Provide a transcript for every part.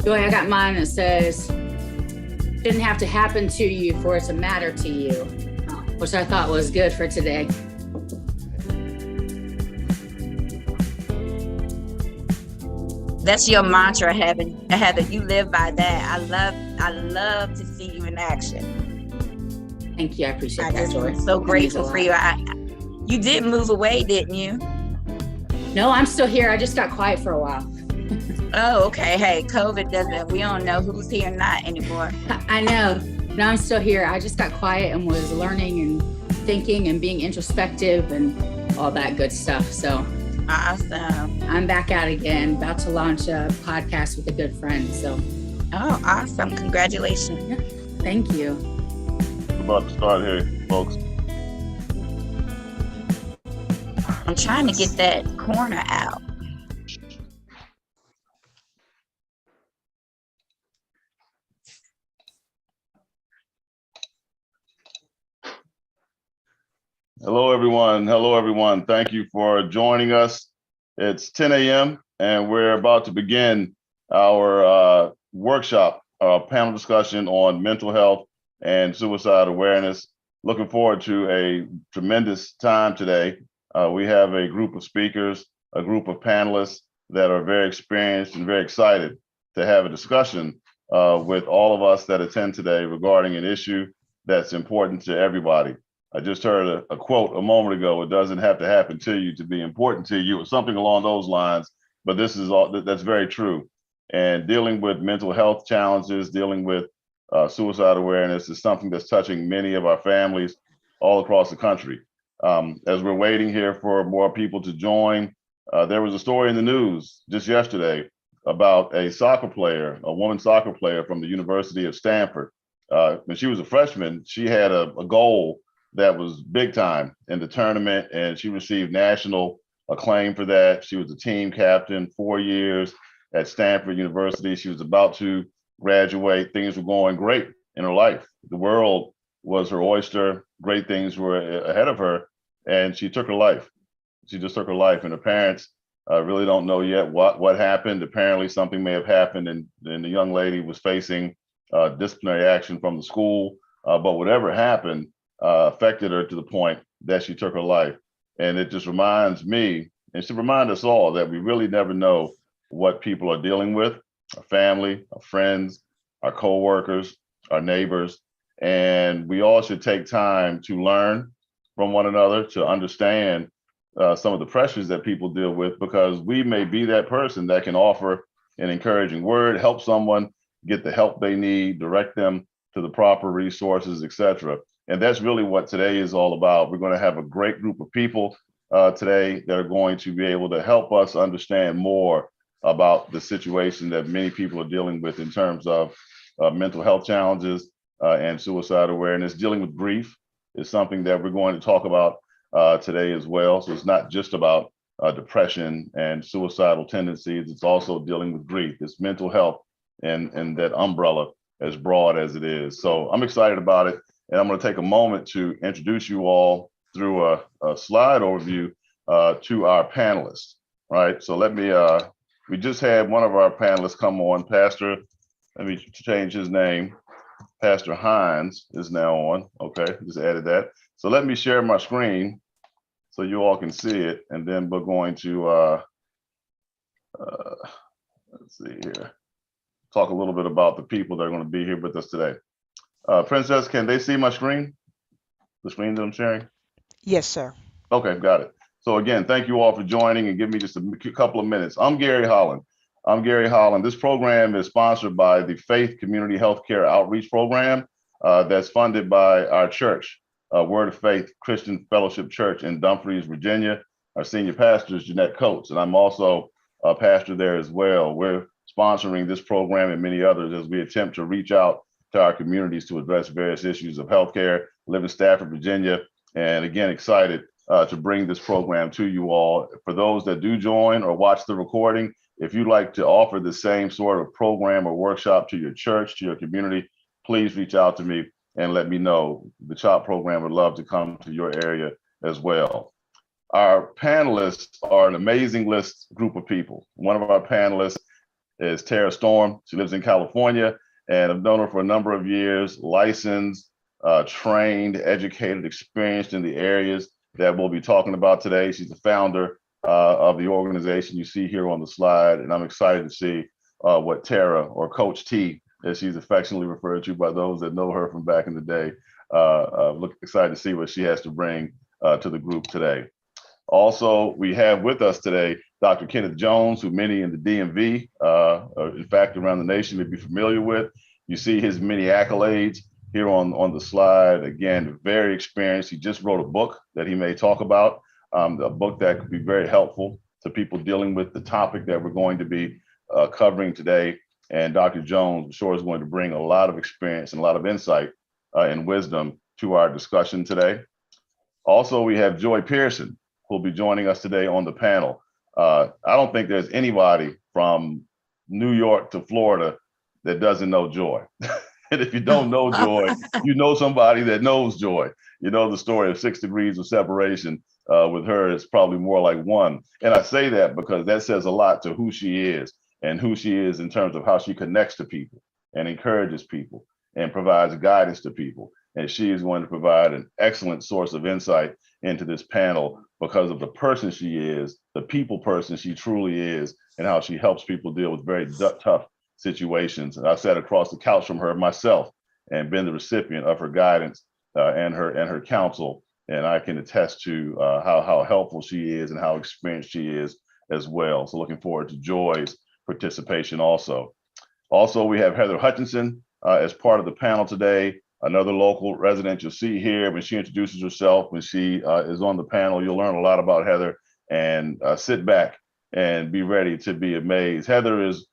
Joy, I got mine that says, didn't have to happen to you for it to matter to you, which I thought was good for today. That's your mantra, Heather. You live by that. I love to see you in action. Thank you. I appreciate that, Joy. I'm so grateful for you. You did move away, didn't you? No, I'm still here. I just got quiet for a while. Oh, okay. Hey, COVID we don't know who's here or not anymore. I know. No, I'm still here. I just got quiet and was learning and thinking and being introspective and all that good stuff. So awesome. I'm back out again, about to launch a podcast with a good friend. So. Oh, awesome. Congratulations. Yeah, thank you. We're about to start here, folks. I'm trying to get that corner out. Hello, everyone. Hello, everyone. Thank you for joining us. It's 10 a.m. and we're about to begin our workshop, panel discussion on mental health and suicide awareness. Looking forward to a tremendous time today. We have a group of speakers, a group of panelists that are very experienced and very excited to have a discussion with all of us that attend today regarding an issue that's important to everybody. I just heard a quote a moment ago. It doesn't have to happen to you to be important to you, or something along those lines. But this is all that's very true. And dealing with mental health challenges, dealing with suicide awareness is something that's touching many of our families all across the country. As we're waiting here for more people to join, there was a story in the news just yesterday about a woman soccer player from the University of Stanford. When she was a freshman, she had a goal that was big time in the tournament, and she received national acclaim for that. She was a team captain 4 years at Stanford University. She was about to graduate. Things were going great in her life. The world was her oyster. Great things were ahead of her, and she took her life. She just took her life, and her parents really don't know yet what happened. Apparently something may have happened, and the young lady was facing disciplinary action from the school, but whatever happened, affected her to the point that she took her life. And it just reminds me, and should remind us all, that we really never know what people are dealing with, our family, our friends, our coworkers, our neighbors. And we all should take time to learn from one another, to understand some of the pressures that people deal with, because we may be that person that can offer an encouraging word, help someone get the help they need, direct them to the proper resources, etc. And that's really what today is all about. We're going to have a great group of people today that are going to be able to help us understand more about the situation that many people are dealing with in terms of mental health challenges and suicide awareness. Dealing with grief is something that we're going to talk about today as well. So it's not just about depression and suicidal tendencies. It's also dealing with grief. It's mental health and that umbrella as broad as it is. So I'm excited about it. And I'm going to take a moment to introduce you all through a slide overview to our panelists, right? So we just had one of our panelists come on, Pastor, let me change his name. Pastor Hines is now on. Okay, just added that. So let me share my screen so you all can see it. And then we're going to, let's see here, talk a little bit about the people that are going to be here with us today. Princess, can they see my screen? The screen that I'm sharing? Yes, sir. Okay, got it. So again, thank you all for joining and give me just a couple of minutes. I'm Gary Holland. This program is sponsored by the Faith Community Healthcare Outreach Program that's funded by our church, Word of Faith Christian Fellowship Church in Dumfries, Virginia. Our senior pastor is Jeanette Coates, and I'm also a pastor there as well. We're sponsoring this program and many others as we attempt to reach out to our communities to address various issues of healthcare. Live in Stafford, Virginia, and again, excited to bring this program to you all. For those that do join or watch the recording, if you'd like to offer the same sort of program or workshop to your church, to your community, please reach out to me and let me know. The C.H.O.P program would love to come to your area as well. Our panelists are an amazing group of people. One of our panelists is Thera Storm. She lives in California, and I've known her for a number of years, licensed, trained, educated, experienced in the areas that we'll be talking about today. She's the founder of the organization you see here on the slide, and I'm excited to see what Thera, or Coach T, as she's affectionately referred to by those that know her from back in the day, excited to see what she has to bring to the group today. Also, we have with us today Dr. Kenneth Jones, who many in the DMV, in fact, around the nation may be familiar with. You see his many accolades here on the slide. Again, very experienced. He just wrote a book that he may talk about, a book that could be very helpful to people dealing with the topic that we're going to be covering today. And Dr. Jones, I'm sure, is going to bring a lot of experience and a lot of insight and wisdom to our discussion today. Also, we have Joy Pearson, who'll be joining us today on the panel. I don't think there's anybody from New York to Florida that doesn't know Joy. And if you don't know Joy, you know somebody that knows Joy. You know the story of 6 degrees of separation. With her, it's probably more like 1. And I say that because that says a lot to who she is and who she is in terms of how she connects to people and encourages people and provides guidance to people. And she is going to provide an excellent source of insight into this panel because of the person she is, the people person she truly is, and how she helps people deal with very tough situations. And I've sat across the couch from her myself and been the recipient of her guidance and her counsel. And I can attest to how helpful she is and how experienced she is as well. So looking forward to Joy's participation also. Also, we have Heather Hutchinson as part of the panel today, another local resident you'll see here. When she introduces herself, when she is on the panel, you'll learn a lot about Heather, and sit back and be ready to be amazed. Heather is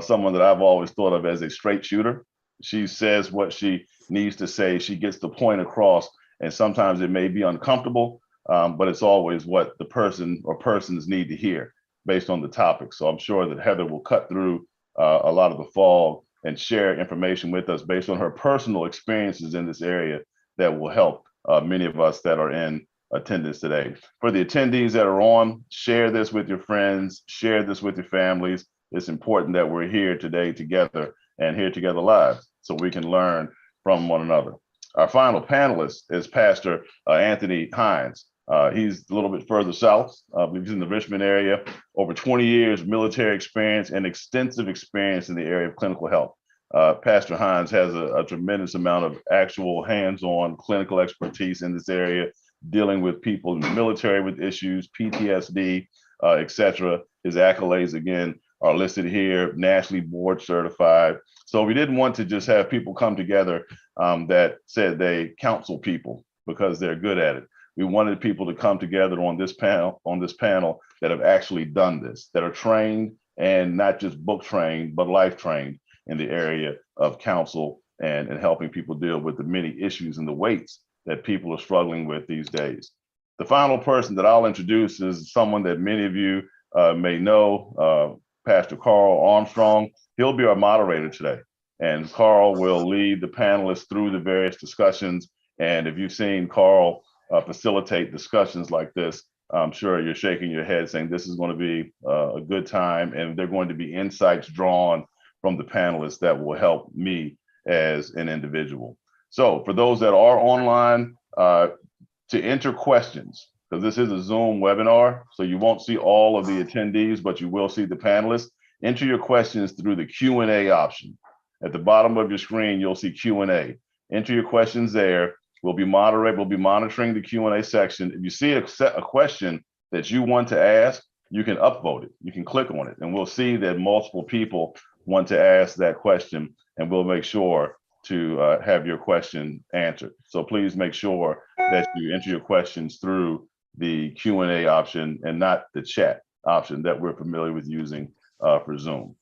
someone that I've always thought of as a straight shooter. She says what she needs to say. She gets the point across, and sometimes it may be uncomfortable, but it's always what the person or persons need to hear based on the topic. So I'm sure that Heather will cut through a lot of the fog and share information with us based on her personal experiences in this area that will help many of us that are in attendance today. For the attendees that are on, share this with your friends, share this with your families. It's important that we're here today together and here together live so we can learn from one another. Our final panelist is Pastor Anthony Hines. He's a little bit further south. He's in the Richmond area, over 20 years military experience and extensive experience in the area of clinical health. Pastor Hines has a tremendous amount of actual hands-on clinical expertise in this area, dealing with people in the military with issues, PTSD, etc. His accolades, again, are listed here, nationally board certified. So we didn't want to just have people come together that said they counsel people because they're good at it. We wanted people to come together on this panel that have actually done this, that are trained, and not just book trained, but life trained in the area of counsel and helping people deal with the many issues and the weights that people are struggling with these days. The final person that I'll introduce is someone that many of you may know, Pastor Carl Armstrong. He'll be our moderator today. And Carl will lead the panelists through the various discussions. And if you've seen Carl facilitate discussions like this, I'm sure you're shaking your head saying this is going to be a good time, and they're going to be insights drawn from the panelists that will help me as an individual. So for those that are online, to enter questions, because this is a Zoom webinar, so you won't see all of the attendees, but you will see the panelists. Enter your questions through the Q&A option. At the bottom of your screen, you'll see Q&A. Enter your questions there. We'll be monitoring the Q&A section. If you see a question that you want to ask, you can upvote it. You can click on it, and we'll see that multiple people want to ask that question, and we'll make sure to have your question answered. So please make sure that you enter your questions through the Q&A option and not the chat option that we're familiar with using for Zoom.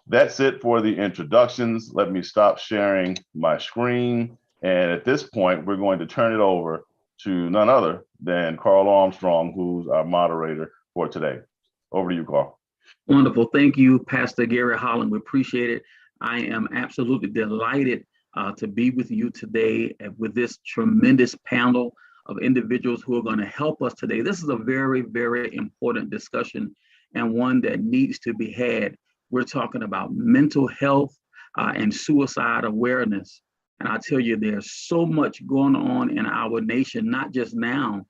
That's it for the introductions. Let me stop sharing my screen. And at this point, we're going to turn it over to none other than Carl Armstrong, who's our moderator for today. Over to you, Carl. Wonderful. Thank you, Pastor Gary Holland. We appreciate it. I am absolutely delighted to be with you today with this tremendous panel of individuals who are going to help us today. This is a very, very important discussion, and one that needs to be had We're talking about mental health and suicide awareness. And I tell you, there's so much going on in our nation, not just now,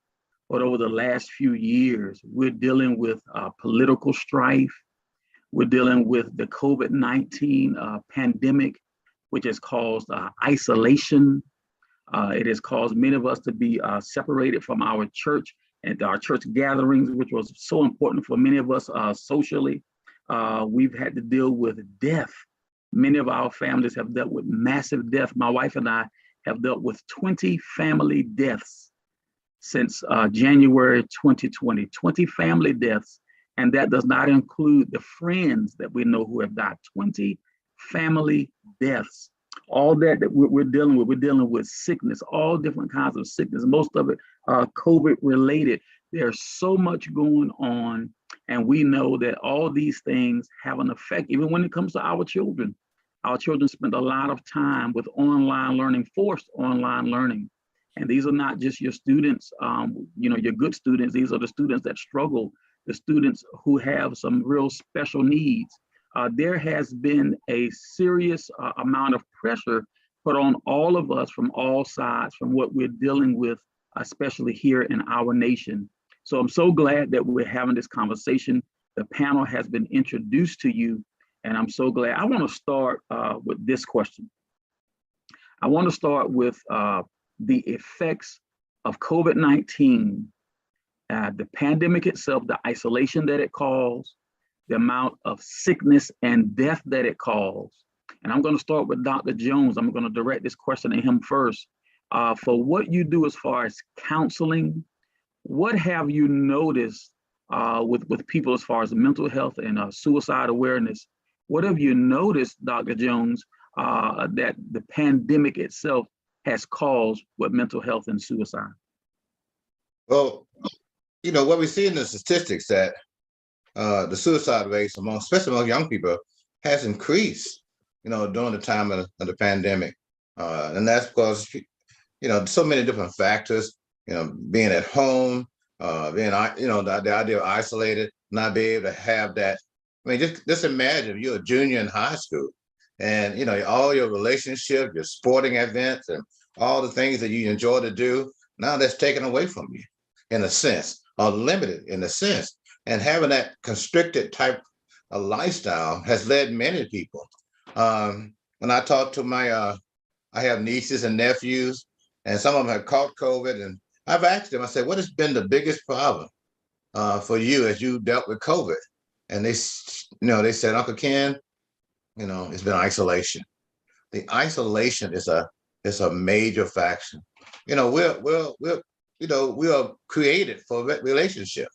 but over the last few years. We're dealing with political strife. We're dealing with the COVID-19 pandemic, which has caused isolation. It has caused many of us to be separated from our church and our church gatherings, which was so important for many of us socially. We've had to deal with death. Many of our families have dealt with massive death. My wife and I have dealt with 20 family deaths since January 2020, 20 family deaths. And that does not include the friends that we know who have died, 20 family deaths. All that we're dealing with sickness, all different kinds of sickness, most of it COVID related. There's so much going on, and we know that all these things have an effect, even when it comes to our children. Our children spend a lot of time with online learning, forced online learning. And these are not just your students, your good students. These are the students that struggle, the students who have some real special needs. There has been a serious amount of pressure put on all of us from all sides, from what we're dealing with, especially here in our nation. So I'm so glad that we're having this conversation. The panel has been introduced to you, and I'm so glad. I want to start with this question. I want to start with the effects of COVID-19, the pandemic itself, the isolation that it caused, the amount of sickness and death that it caused. And I'm going to start with Dr. Jones. I'm going to direct this question to him first. For what you do as far as counseling, what have you noticed with people as far as mental health and suicide awareness? What have you noticed, Dr. Jones, that the pandemic itself has caused with mental health and suicide? Well, what we see in the statistics that the suicide rates especially among young people, has increased, during the time of the pandemic. And that's because, so many different factors, being at home, being, the idea of isolated, not be able to have that. I mean, just imagine if you're a junior in high school and, all your relationships, your sporting events and all the things that you enjoy to do, now that's taken away from you in a sense, or limited in a sense. And having that constricted type of lifestyle has led many people. When I talk to I have nieces and nephews, and some of them have caught COVID, and I've asked them, I said, what has been the biggest problem for you as you dealt with COVID? And they said, Uncle Ken, it's been isolation. The isolation is a major factor. We are created for relationship.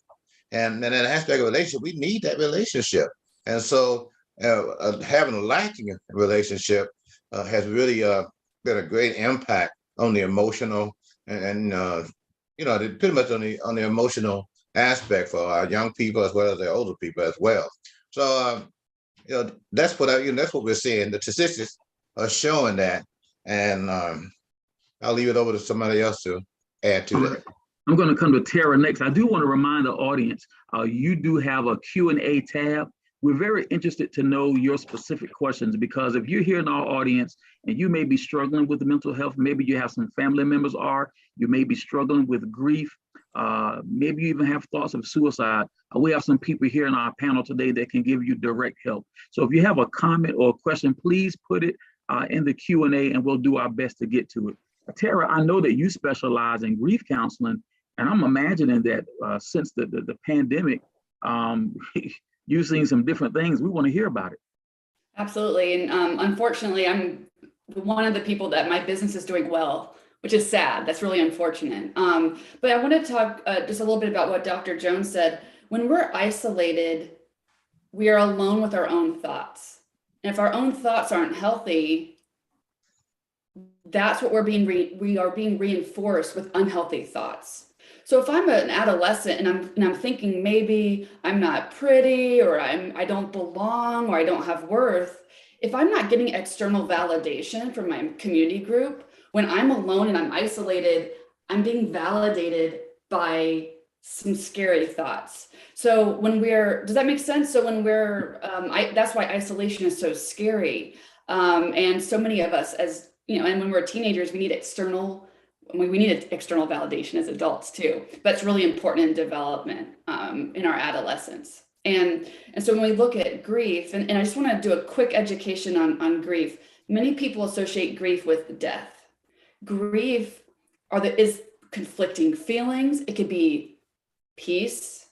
And in an aspect of relationship, we need that relationship. And so having a lacking relationship has really been a great impact on the emotional and pretty much on the emotional aspect for our young people as well as their older people as well. So that's what that's what we're seeing. The statistics are showing that, and I'll leave it over to somebody else to add to that. I'm going to come to Thera next. I do want to remind the audience, you do have a Q&A tab. We're very interested to know your specific questions, because if you're here in our audience and you may be struggling with mental health, maybe you have some family members you may be struggling with grief, maybe you even have thoughts of suicide. We have some people here in our panel today that can give you direct help. So if you have a comment or a question, please put it in the Q&A and we'll do our best to get to it. Thera, I know that you specialize in grief counseling, and I'm imagining that since the pandemic, you've seen some different things. We want to hear about it. Absolutely. And unfortunately, I'm one of the people that my business is doing well, which is sad. That's really unfortunate. But I want to talk just a little bit about what Dr. Jones said. When we're isolated, we are alone with our own thoughts. And if our own thoughts aren't healthy, that's what we are being reinforced with unhealthy thoughts. So if I'm an adolescent and I'm thinking maybe I'm not pretty, or I don't belong, or I don't have worth, if I'm not getting external validation from my community group, when I'm alone and I'm isolated, I'm being validated by some scary thoughts. So does that make sense? So when that's why isolation is so scary. And so many of us, as you know, and when we're teenagers, we need external validation as adults too. But it's really important in development, in our adolescence. And so when we look at grief, and I just want to do a quick education on grief. Many people associate grief with death. Grief is conflicting feelings. It could be peace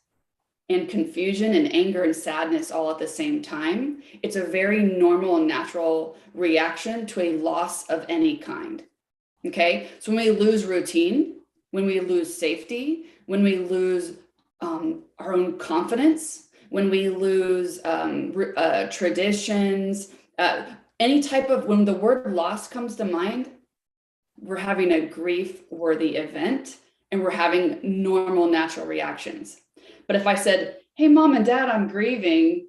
and confusion and anger and sadness all at the same time. It's a very normal and natural reaction to a loss of any kind. Okay, so when we lose routine, when we lose safety, when we lose our own confidence, when we lose traditions, when the word loss comes to mind, we're having a grief-worthy event and we're having normal, natural reactions. But if I said, hey, mom and dad, I'm grieving,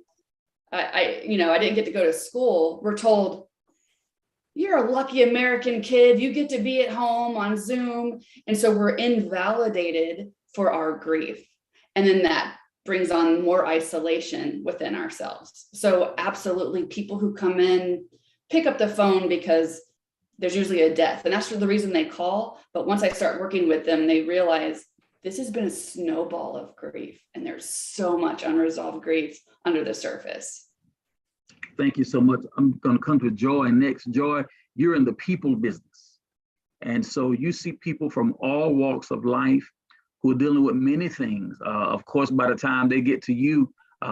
I didn't get to go to school, we're told, you're a lucky American kid, you get to be at home on Zoom. And so we're invalidated for our grief. And then that brings on more isolation within ourselves. So absolutely, people who come in, pick up the phone because there's usually a death. And that's the reason they call. But once I start working with them, they realize this has been a snowball of grief. And there's so much unresolved grief under the surface. Thank you so much. I'm going to come to Joy next. Joy, you're in the people business. And so you see people from all walks of life who are dealing with many things. Of course, by the time they get to you,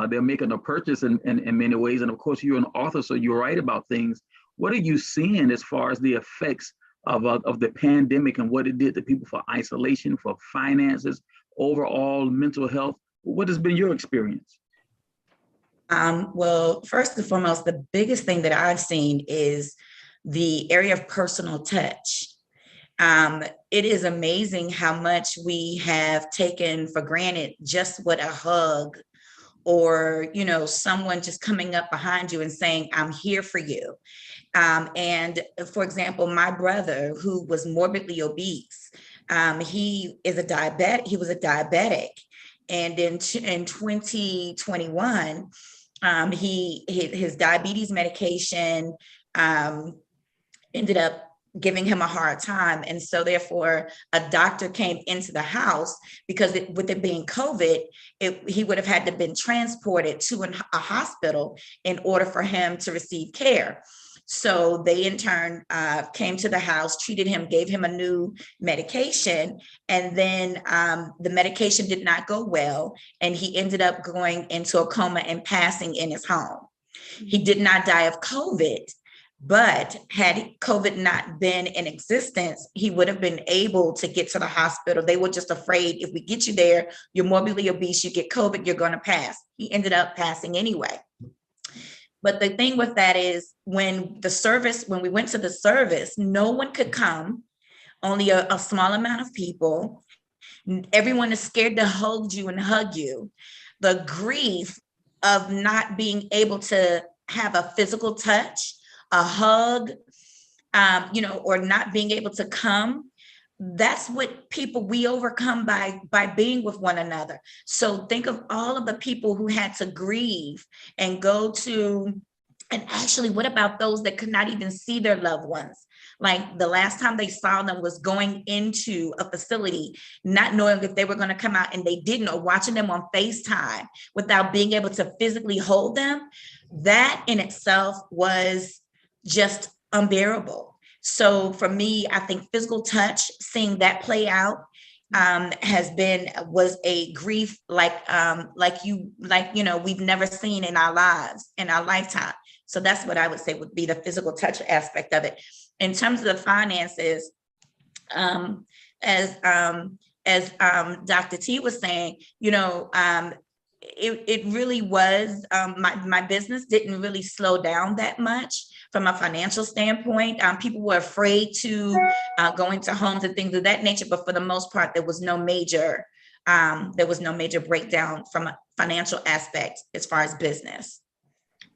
they're making a purchase in many ways. And of course, you're an author, so you write about things. What are you seeing as far as the effects of the pandemic and what it did to people for isolation, for finances, overall mental health? What has been your experience? Well, first and foremost, the biggest thing that I've seen is the area of personal touch. It is amazing how much we have taken for granted just what a hug or, someone just coming up behind you and saying, I'm here for you. And for example, my brother, who was morbidly obese, he was a diabetic. And in 2021, his diabetes medication ended up giving him a hard time. And so therefore a doctor came into the house because with it being COVID, he would have had to been transported to a hospital in order for him to receive care. So they in turn came to the house, treated him, gave him a new medication, and then the medication did not go well, and he ended up going into a coma and passing in his home. He did not die of COVID, but had COVID not been in existence, he would have been able to get to the hospital. They were just afraid, if we get you there, you're morbidly obese, you get COVID, you're going to pass. He ended up passing anyway. But the thing with that is when we went to the service, no one could come, only a small amount of people. Everyone is scared to hold you and hug you. The grief of not being able to have a physical touch, a hug, or not being able to come. That's what we overcome by being with one another. So think of all of the people who had to grieve and and actually, what about those that could not even see their loved ones? Like the last time they saw them was going into a facility, not knowing if they were going to come out, and they didn't, or watching them on FaceTime without being able to physically hold them. That in itself was just unbearable. So for me, I think physical touch, seeing that play out, was a grief like we've never seen in our lives, in our lifetime. So that's what I would say would be the physical touch aspect of it. In terms of the finances, as Dr. T was saying, it really was, my business didn't really slow down that much from a financial standpoint. People were afraid to go into homes and things of that nature, but for the most part, there was no major breakdown from a financial aspect as far as business.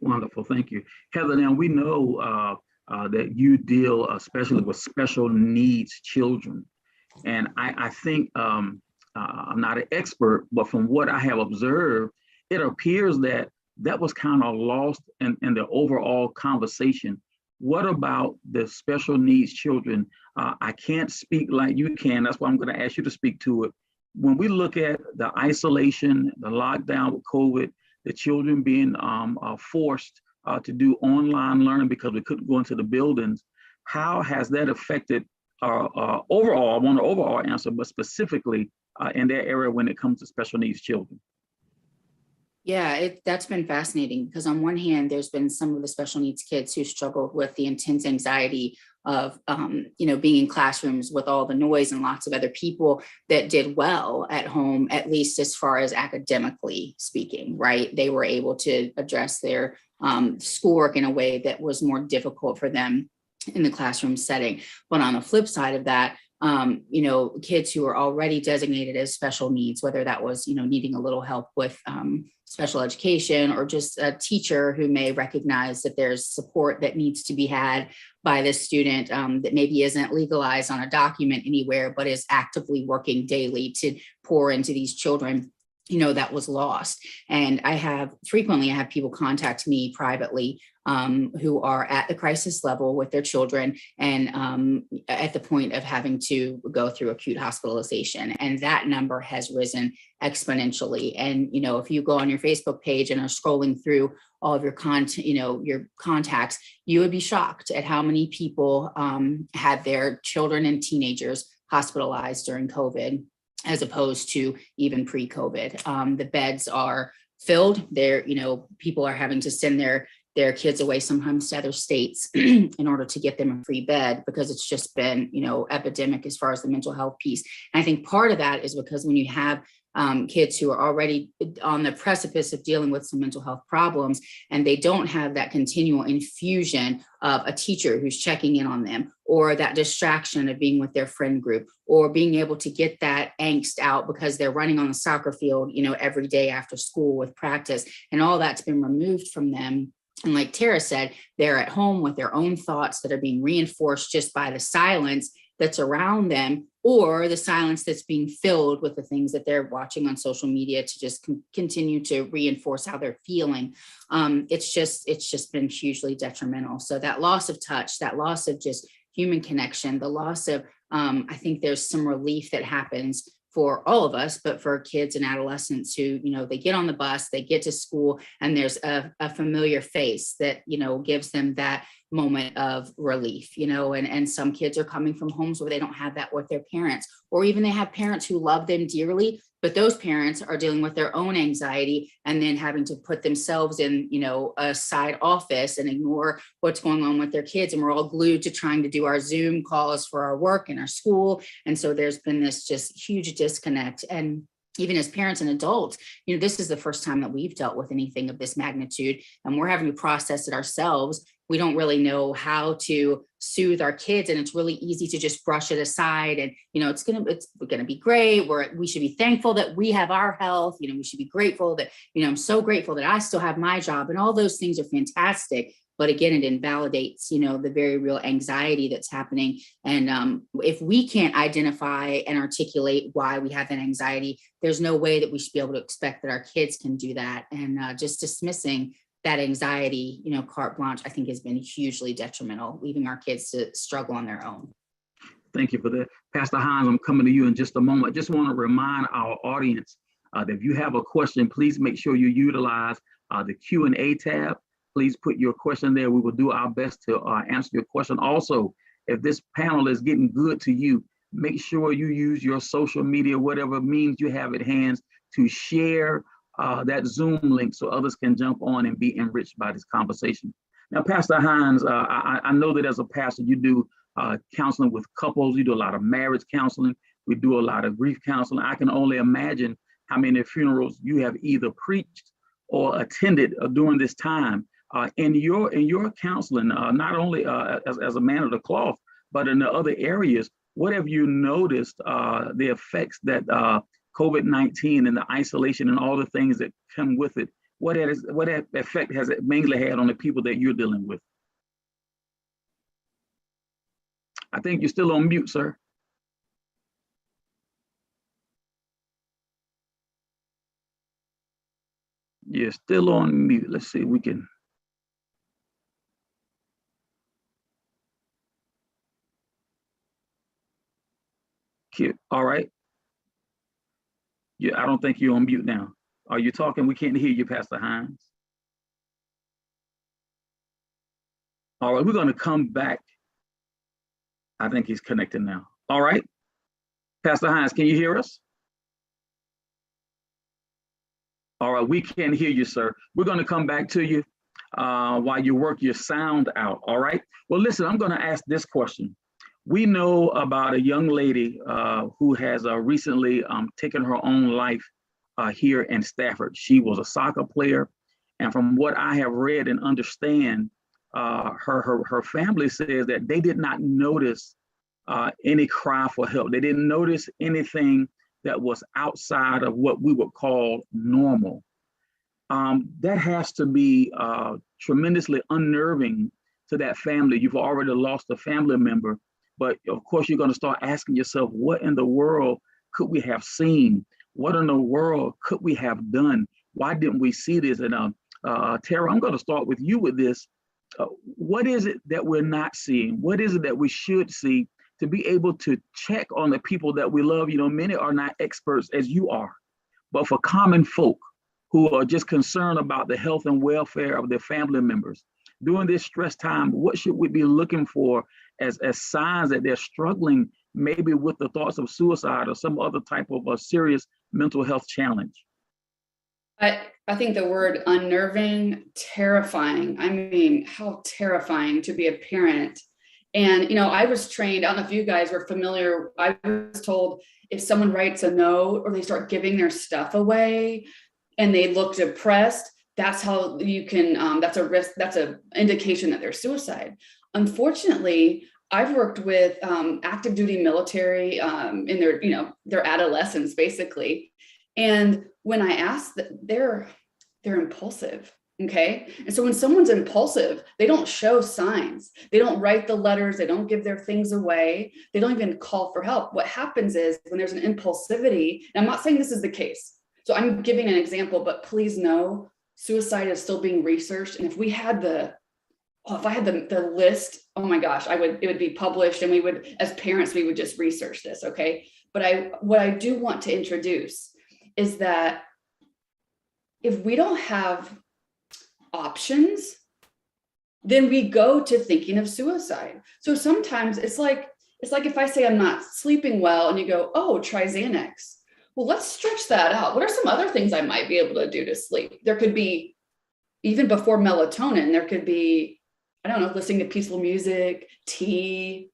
Wonderful, thank you. Heather, now we know that you deal especially with special needs children. And I think I'm not an expert, but from what I have observed, it appears that that was kind of lost in the overall conversation. What about the special needs children? I can't speak like you can. That's why I'm going to ask you to speak to it. When we look at the isolation, the lockdown with COVID, the children being forced to do online learning because we couldn't go into the buildings, how has that affected overall? I want an overall answer, but specifically in that area when it comes to special needs children. Yeah, that's been fascinating because on one hand, there's been some of the special needs kids who struggled with the intense anxiety of, being in classrooms with all the noise and lots of other people that did well at home, at least as far as academically speaking, right? They were able to address their schoolwork in a way that was more difficult for them in the classroom setting. But on the flip side of that, kids who are already designated as special needs, whether that was, needing a little help with special education or just a teacher who may recognize that there's support that needs to be had by this student that maybe isn't legalized on a document anywhere, but is actively working daily to pour into these children. That was lost. And I have people contact me privately who are at the crisis level with their children and at the point of having to go through acute hospitalization. And that number has risen exponentially. And, if you go on your Facebook page and are scrolling through all of your content, your contacts, you would be shocked at how many people had their children and teenagers hospitalized during COVID, as opposed to even pre-COVID. The beds are filled. People are having to send their kids away sometimes to other states in order to get them a free bed because it's just been, epidemic as far as the mental health piece. And I think part of that is because when you have kids who are already on the precipice of dealing with some mental health problems, and they don't have that continual infusion of a teacher who's checking in on them, or that distraction of being with their friend group, or being able to get that angst out because they're running on the soccer field, every day after school with practice, and all that's been removed from them. And like Thera said, they're at home with their own thoughts that are being reinforced just by the silence that's around them, or the silence that's being filled with the things that they're watching on social media to just continue to reinforce how they're feeling. It's just been hugely detrimental. So that loss of touch, that loss of just human connection, the loss of, I think there's some relief that happens for all of us, but for kids and adolescents who, they get on the bus, they get to school, and there's a familiar face that, gives them that moment of relief, and some kids are coming from homes where they don't have that with their parents, or even they have parents who love them dearly, but those parents are dealing with their own anxiety and then having to put themselves in, a side office and ignore what's going on with their kids. And we're all glued to trying to do our Zoom calls for our work and our school. And so there's been this just huge disconnect. And even as parents and adults, this is the first time that we've dealt with anything of this magnitude, and we're having to process it ourselves. We don't really know how to soothe our kids, and it's really easy to just brush it aside. And it's gonna be great. We should be thankful that we have our health. We should be grateful that I'm so grateful that I still have my job, and all those things are fantastic. But again, it invalidates, the very real anxiety that's happening. And if we can't identify and articulate why we have that anxiety, there's no way that we should be able to expect that our kids can do that. And just dismissing that anxiety, carte blanche, I think has been hugely detrimental, leaving our kids to struggle on their own. Thank you for that. Pastor Hines, I'm coming to you in just a moment. I just want to remind our audience that if you have a question, please make sure you utilize the Q&A tab. Please put your question there. We will do our best to answer your question. Also, if this panel is getting good to you, make sure you use your social media, whatever means you have at hand, to share that Zoom link so others can jump on and be enriched by this conversation. Now, Pastor Hines, I know that as a pastor, you do counseling with couples. You do a lot of marriage counseling. We do a lot of grief counseling. I can only imagine how many funerals you have either preached or attended during this time. In your counseling, not only as a man of the cloth, but in the other areas, what have you noticed the effects that COVID-19 and the isolation and all the things that come with it, what effect has it mainly had on the people that you're dealing with? I think you're still on mute, sir. You're still on mute. Let's see if we can. Cute. All right. Yeah, I don't think you're on mute now. Are you talking? We can't hear you, Pastor Hines. All right, we're going to come back. I think he's connected now. All right. Pastor Hines, can you hear us? All right, we can't hear you, sir. We're going to come back to you while you work your sound out. All right. Well, listen, I'm going to ask this question. We know about a young lady who has recently taken her own life here in Stafford. She was a soccer player. And from what I have read and understand, her family says that they did not notice any cry for help. They didn't notice anything that was outside of what we would call normal. That has to be tremendously unnerving to that family. You've already lost a family member, but of course you're going to start asking yourself, what in the world could we have seen? What in the world could we have done? Why didn't we see this? And Thera, I'm going to start with you with this. What is it that we're not seeing? What is it that we should see to be able to check on the people that we love? You know, many are not experts as you are, but for common folk who are just concerned about the health and welfare of their family members during this stress time, what should we be looking for as signs that they're struggling maybe with the thoughts of suicide or some other type of a serious mental health challenge? I think the word unnerving, terrifying. I mean, how terrifying to be a parent. And, you know, I was trained, I don't know if you guys were familiar, I was told if someone writes a note or they start giving their stuff away and they look depressed, that's how you can, that's a risk, that's an indication that they're suicide. Unfortunately, I've worked with active duty military in their, you know, their adolescence basically. And when I ask that, they're impulsive. Okay. And so when someone's impulsive, they don't show signs. They don't write the letters. They don't give their things away. They don't even call for help. What happens is when there's an impulsivity, and I'm not saying this is the case. So I'm giving an example, but please know suicide is still being researched. And if we had if I had the list, oh my gosh, it would be published and we would, as parents, we would just research this. Okay. But what I do want to introduce is that if we don't have options, then we go to thinking of suicide. So sometimes it's like if I say I'm not sleeping well and you go, oh, try Xanax. Well, let's stretch that out. What are some other things I might be able to do to sleep? There could be, even before melatonin, there could be, I don't know, listening to peaceful music, tea,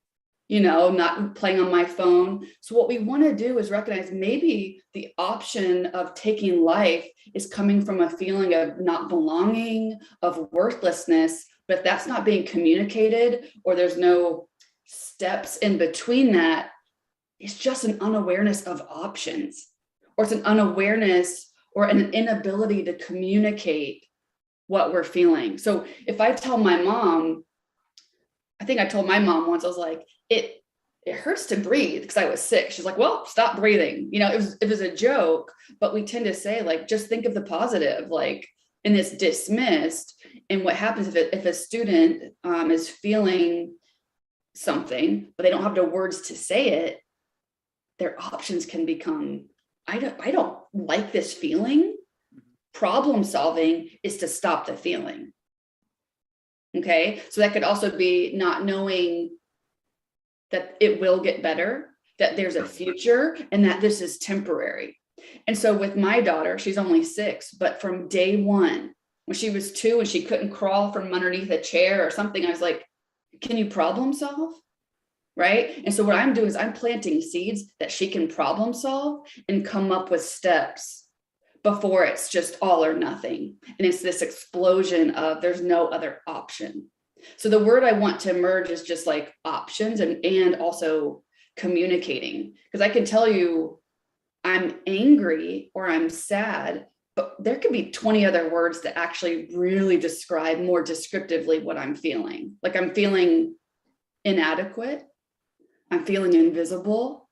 you know, not playing on my phone. So what we want to do is recognize maybe the option of taking life is coming from a feeling of not belonging, of worthlessness, but if that's not being communicated or there's no steps in between that, it's just an unawareness of options, or it's an unawareness or an inability to communicate what we're feeling. So if I tell my mom, I think I told my mom once, I was like, it hurts to breathe because I was sick. She's like, well, stop breathing. You know, it was a joke, but we tend to say like, just think of the positive, like, and it's dismissed. And what happens if a student is feeling something, but they don't have the words to say it, their options can become, I don't like this feeling. Problem solving is to stop the feeling. Okay. So that could also be not knowing that it will get better, that there's a future, and that this is temporary. And so with my daughter, she's only 6, but from day one, when she was 2 and she couldn't crawl from underneath a chair or something, I was like, can you problem solve? Right. And so what I'm doing is I'm planting seeds that she can problem solve and come up with steps before it's just all or nothing. And it's this explosion of there's no other option. So the word I want to merge is just like options and also communicating, because I can tell you I'm angry or I'm sad, but there could be 20 other words that actually really describe more descriptively what I'm feeling. Like I'm feeling inadequate. I'm feeling invisible.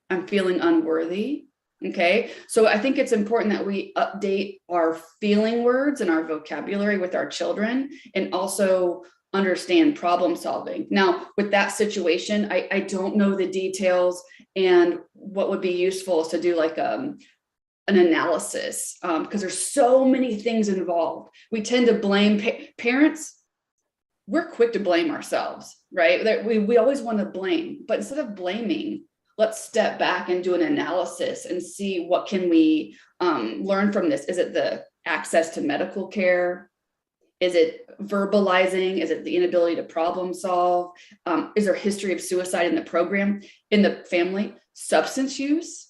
I'm feeling unworthy. Okay, so I think it's important that we update our feeling words and our vocabulary with our children, and also understand problem solving. Now, with that situation, I don't know the details, and what would be useful is to do like an analysis, because there's so many things involved. We tend to blame parents. We're quick to blame ourselves, right? That we always want to blame, but instead of blaming, let's step back and do an analysis and see what can we learn from this. Is it the access to medical care? Is it verbalizing? Is it the inability to problem solve? Is there a history of suicide in the program, in the family? Substance use?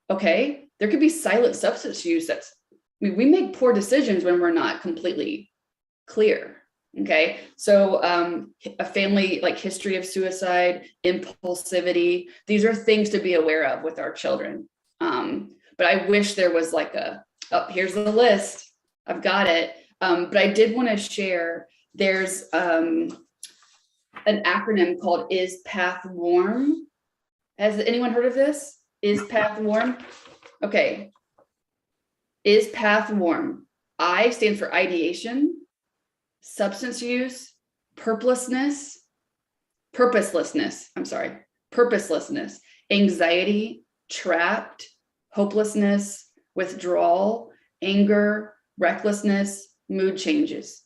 Okay, there could be silent substance use. We make poor decisions when we're not completely clear. Okay, so a family like history of suicide, impulsivity, these are things to be aware of with our children. But I wish there was like here's the list, I've got it. But I did want to share, there's an acronym called Is Path Warm? Has anyone heard of this? Is Path Warm? Okay. Is Path Warm? I stands for ideation, substance use, purposelessness, anxiety, trapped, hopelessness, withdrawal, anger, recklessness, mood changes.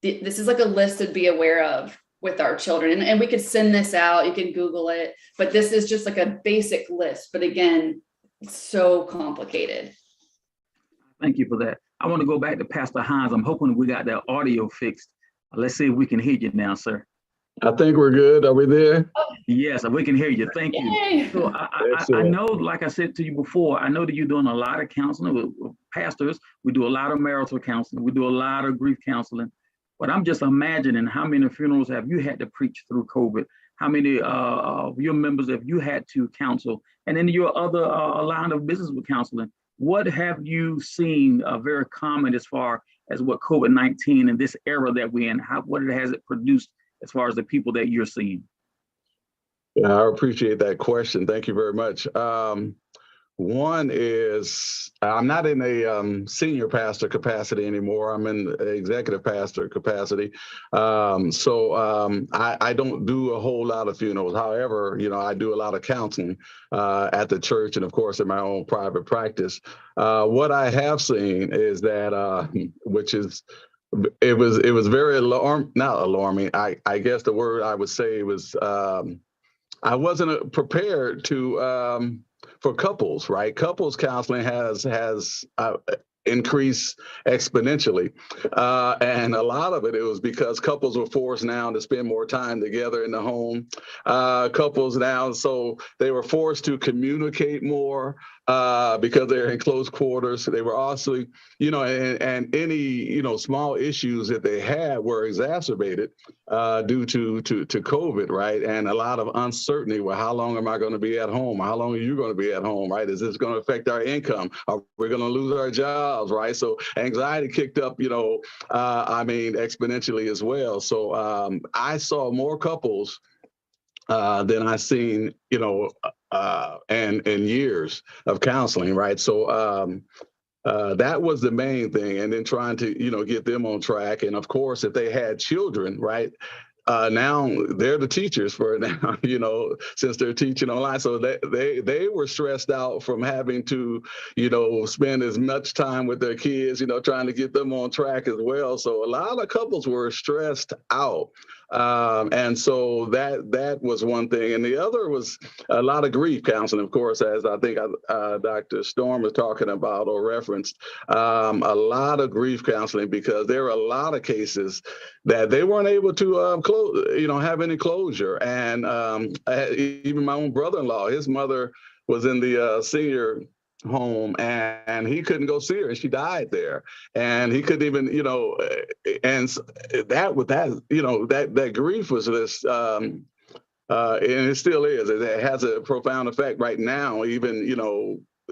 This is like a list to be aware of with our children. And we could send this out, you can Google it, but this is just like a basic list. But again, it's so complicated. Thank you for that. I want to go back to Pastor Hines. I'm hoping we got that audio fixed. Let's see if we can hear you now, sir. I think we're good. Are we there? Yes, we can hear you. Thank you. Yay. So I know, like I said to you before, I know that you're doing a lot of counseling with pastors. We do a lot of marital counseling. We do a lot of grief counseling. But I'm just imagining how many funerals have you had to preach through COVID? How many of your members have you had to counsel? And in your other line of business with counseling, what have you seen very common as far as what COVID-19 and this era that we're in, what has it produced as far as the people that you're seeing? Yeah, I appreciate that question. Thank you very much. One is I'm not in a senior pastor capacity anymore. I'm in executive pastor capacity. So I don't do a whole lot of funerals. However, I do a lot of counseling at the church and, of course, in my own private practice. What I have seen is that, it was very not alarming. I guess the word I would say was I wasn't prepared to for couples, right? Couples counseling has increased exponentially. And a lot of it was because couples were forced now to spend more time together in the home. Couples now, so they were forced to communicate more because they're in close quarters. They were also, and any, small issues that they had were exacerbated due to COVID, right? And a lot of uncertainty. Well, how long am I going to be at home? How long are you going to be at home, right? Is this going to affect our income? Are we going to lose our jobs, right? So anxiety kicked up, exponentially as well. So I saw more couples than I've seen, and in years of counseling, right? So that was the main thing. And then trying to, get them on track. And of course, if they had children, right? Now they're the teachers for it now, since they're teaching online. So they were stressed out from having to, spend as much time with their kids, trying to get them on track as well. So a lot of couples were stressed out. And so that was one thing. And the other was a lot of grief counseling, of course, as I think Dr. Storm was talking about or referenced, a lot of grief counseling, because there were a lot of cases that they weren't able to have any closure. And even my own brother-in-law, his mother was in the senior home and he couldn't go see her and she died there, and he couldn't even and that grief was this and it still is. It has a profound effect right now, even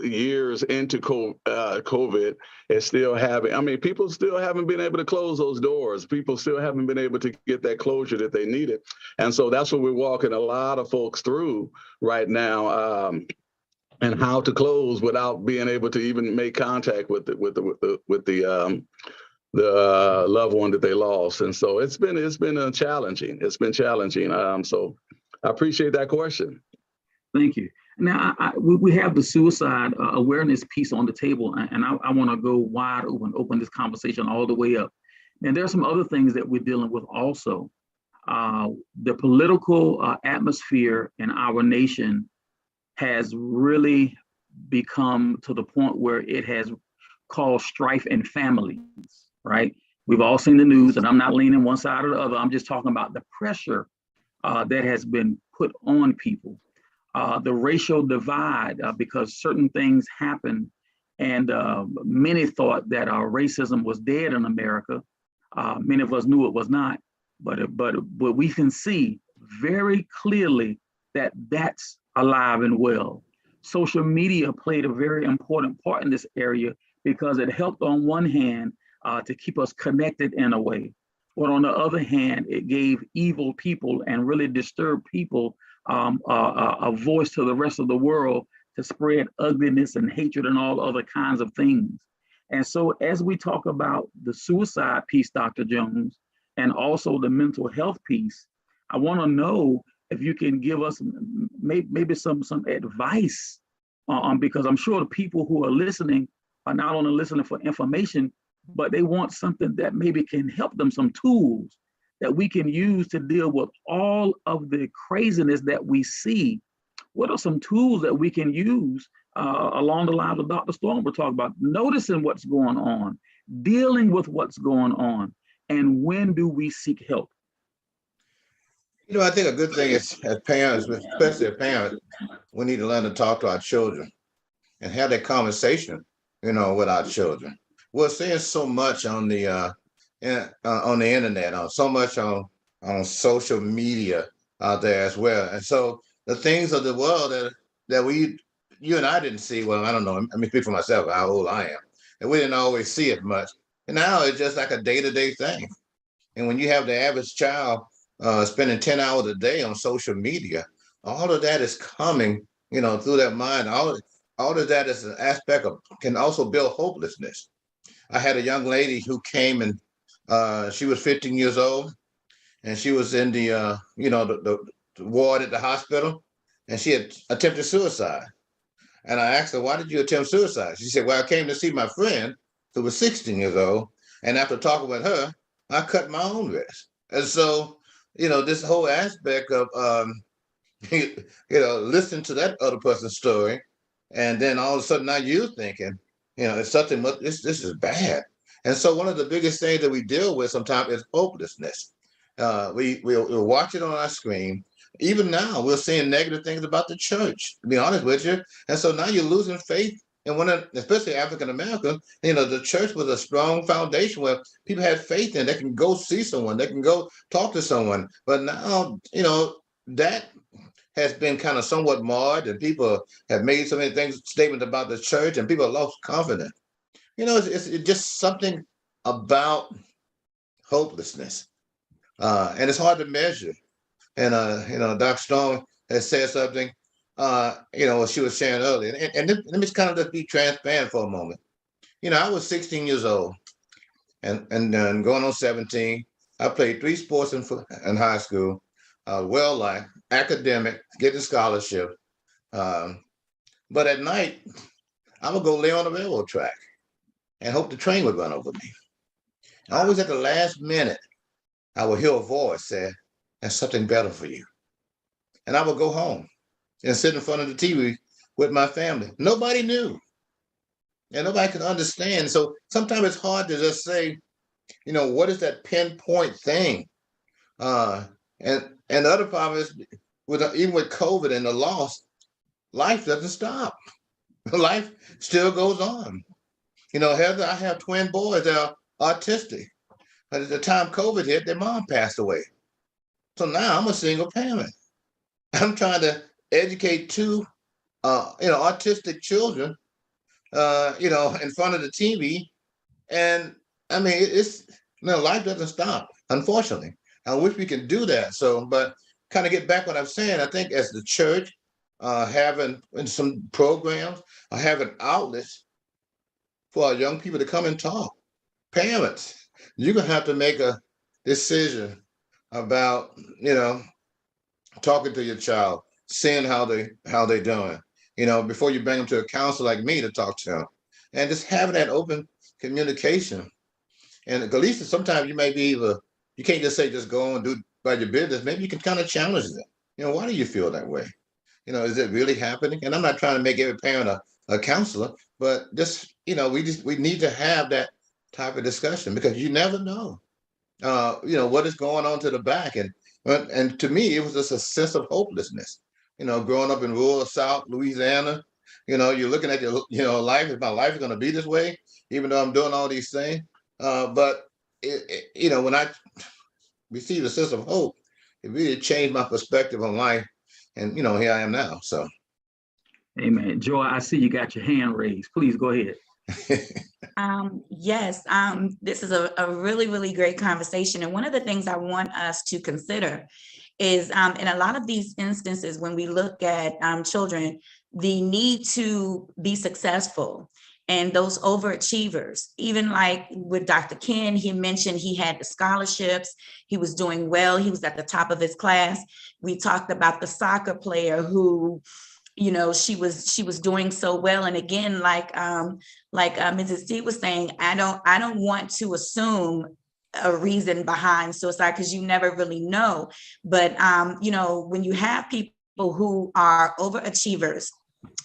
years into COVID. It's still having, people still haven't been able to close those doors. People still haven't been able to get that closure that they needed. And so that's what we're walking a lot of folks through right now. and how to close without being able to even make contact with the loved one that they lost. And so it's been challenging. It's been challenging. So I appreciate that question. Thank you. Now, we have the suicide awareness piece on the table, and I want to go wide open this conversation all the way up. And there are some other things that we're dealing with also. The political atmosphere in our nation has really become to the point where it has caused strife in families, right? We've all seen the news, and I'm not leaning one side or the other. I'm just talking about the pressure that has been put on people. The racial divide, because certain things happen, and many thought that racism was dead in America. Many of us knew it was not, but we can see very clearly that that's alive and well. Social media played a very important part in this area because it helped on one hand to keep us connected in a way, but on the other hand, it gave evil people and really disturbed people a voice to the rest of the world to spread ugliness and hatred and all other kinds of things. And so as we talk about the suicide piece, Dr. Jones, and also the mental health piece, I want to know if you can give us maybe some advice, because I'm sure the people who are listening are not only listening for information, but they want something that maybe can help them, some tools that we can use to deal with all of the craziness that we see. What are some tools that we can use along the lines of Dr. Storm we're talking about, noticing what's going on, dealing with what's going on, and when do we seek help? You know, I think a good thing is, as parents, especially as parents, we need to learn to talk to our children and have that conversation, with our children. We're seeing so much on the internet, so much on social media out there as well. And so the things of the world that you and I didn't see, well, I don't know, I mean, speak for myself, how old I am, and we didn't always see it much. And now it's just like a day-to-day thing. And when you have the average child spending 10 hours a day on social media, all of that is coming, through their mind. All of that is an aspect of, can also build hopelessness. I had a young lady who came and she was 15 years old, and she was in the ward at the hospital, and she had attempted suicide. And I asked her, why did you attempt suicide? She said, well, I came to see my friend who was 16 years old, and after talking with her, I cut my own wrist. And so, this whole aspect of, listening to that other person's story, and then all of a sudden now you're thinking, it's something, this is bad. And so one of the biggest things that we deal with sometimes is hopelessness. We'll watch it on our screen. Even now, we're seeing negative things about the church, to be honest with you. And so now you're losing faith. And especially African Americans, the church was a strong foundation where people had faith in. They can go see someone, they can go talk to someone. But now, that has been kind of somewhat marred, and people have made so many statements about the church, and people have lost confidence. It's just something about hopelessness, and it's hard to measure. And Dr. Stone has said something, what she was sharing earlier. And let me kind of just be transparent for a moment. I was 16 years old, and going on 17. I played 3 sports in high school, well-liked, academic, getting scholarship. But at night, I would go lay on the railroad track and hope the train would run over me. Always at the last minute, I would hear a voice say, "There's something better for you." And I would go home and sit in front of the TV with my family. Nobody knew, and nobody could understand. So sometimes it's hard to just say, what is that pinpoint thing? And the other problem is, even with COVID and the loss, life doesn't stop. Life still goes on. Heather, I have twin boys that are autistic. But at the time COVID hit, their mom passed away. So now I'm a single parent. I'm trying to educate 2, autistic children, in front of the TV. And I mean, life doesn't stop, unfortunately. I wish we could do that. So, but kind of get back what I'm saying, I think as the church, having some programs, or having outlets for our young people to come and talk. Parents, you're gonna have to make a decision about, talking to your child, seeing how they doing, before you bring them to a counselor like me to talk to them, and just having that open communication. And at least sometimes you may be you can't just say just go and do by your business. Maybe you can kind of challenge them. Why do you feel that way? Is it really happening? And I'm not trying to make every parent a counselor, but just, we need to have that type of discussion, because you never know, what is going on to the back. And to me, it was just a sense of hopelessness, growing up in rural South Louisiana. You're looking at your life. Is my life going to be this way, even though I'm doing all these things? But when I received a sense of hope, it really changed my perspective on life. And here I am now. So, Amen. Joy, I see you got your hand raised. Please go ahead. Yes, this is a really, really great conversation. And one of the things I want us to consider is in a lot of these instances, when we look at children, the need to be successful and those overachievers, even like with Dr. Ken, he mentioned he had the scholarships, he was doing well, he was at the top of his class. We talked about the soccer player who, she was doing so well. And again, like Mrs. C was saying, I don't want to assume a reason behind suicide, because you never really know. But when you have people who are overachievers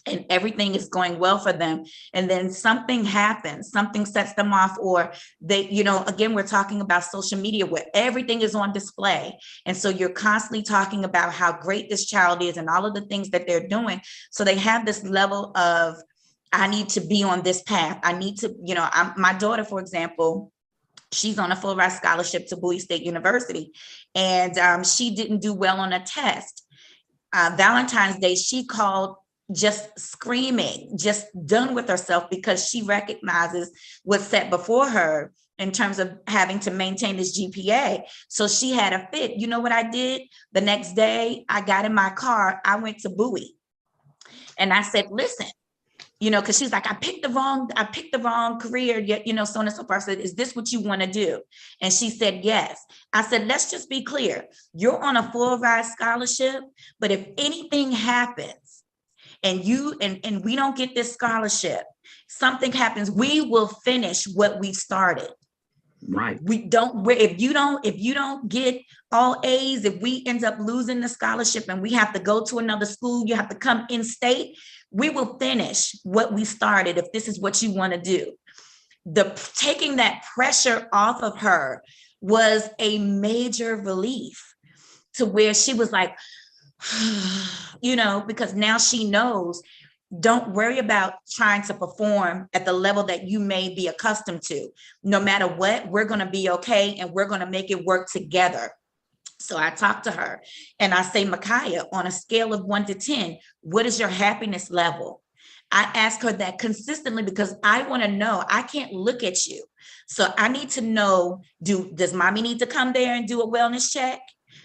and everything is going well for them, and then something happens, something sets them off, or they, again, we're talking about social media where everything is on display. And so you're constantly talking about how great this child is and all of the things that they're doing. So they have this level of, I need to be on this path. I need to, my daughter, for example, she's on a full ride scholarship to Bowie State University, and she didn't do well on a test. Valentine's Day, she called just screaming, just done with herself, because she recognizes what's set before her in terms of having to maintain this GPA. So she had a fit. You know what I did? The next day, I got in my car, I went to Bowie, and I said, listen, because she's like, I picked the wrong career, yet, so on and so forth. I said, is this what you want to do? And she said, yes. I said, let's just be clear. You're on a full ride scholarship, but if anything happens and we don't get this scholarship, something happens, we will finish what we started. Right. If you don't get all A's, if we end up losing the scholarship and we have to go to another school, you have to come in state, we will finish what we started if this is what you want to do. Taking that pressure off of her was a major relief, to where she was like, because now she knows, don't worry about trying to perform at the level that you may be accustomed to. No matter what, we're going to be okay, and we're going to make it work together. So I talked to her and I say, Micaiah, on a scale of 1 to 10, what is your happiness level? I ask her that consistently, because I want to know. I can't look at you. So I need to know, does mommy need to come there and do a wellness check?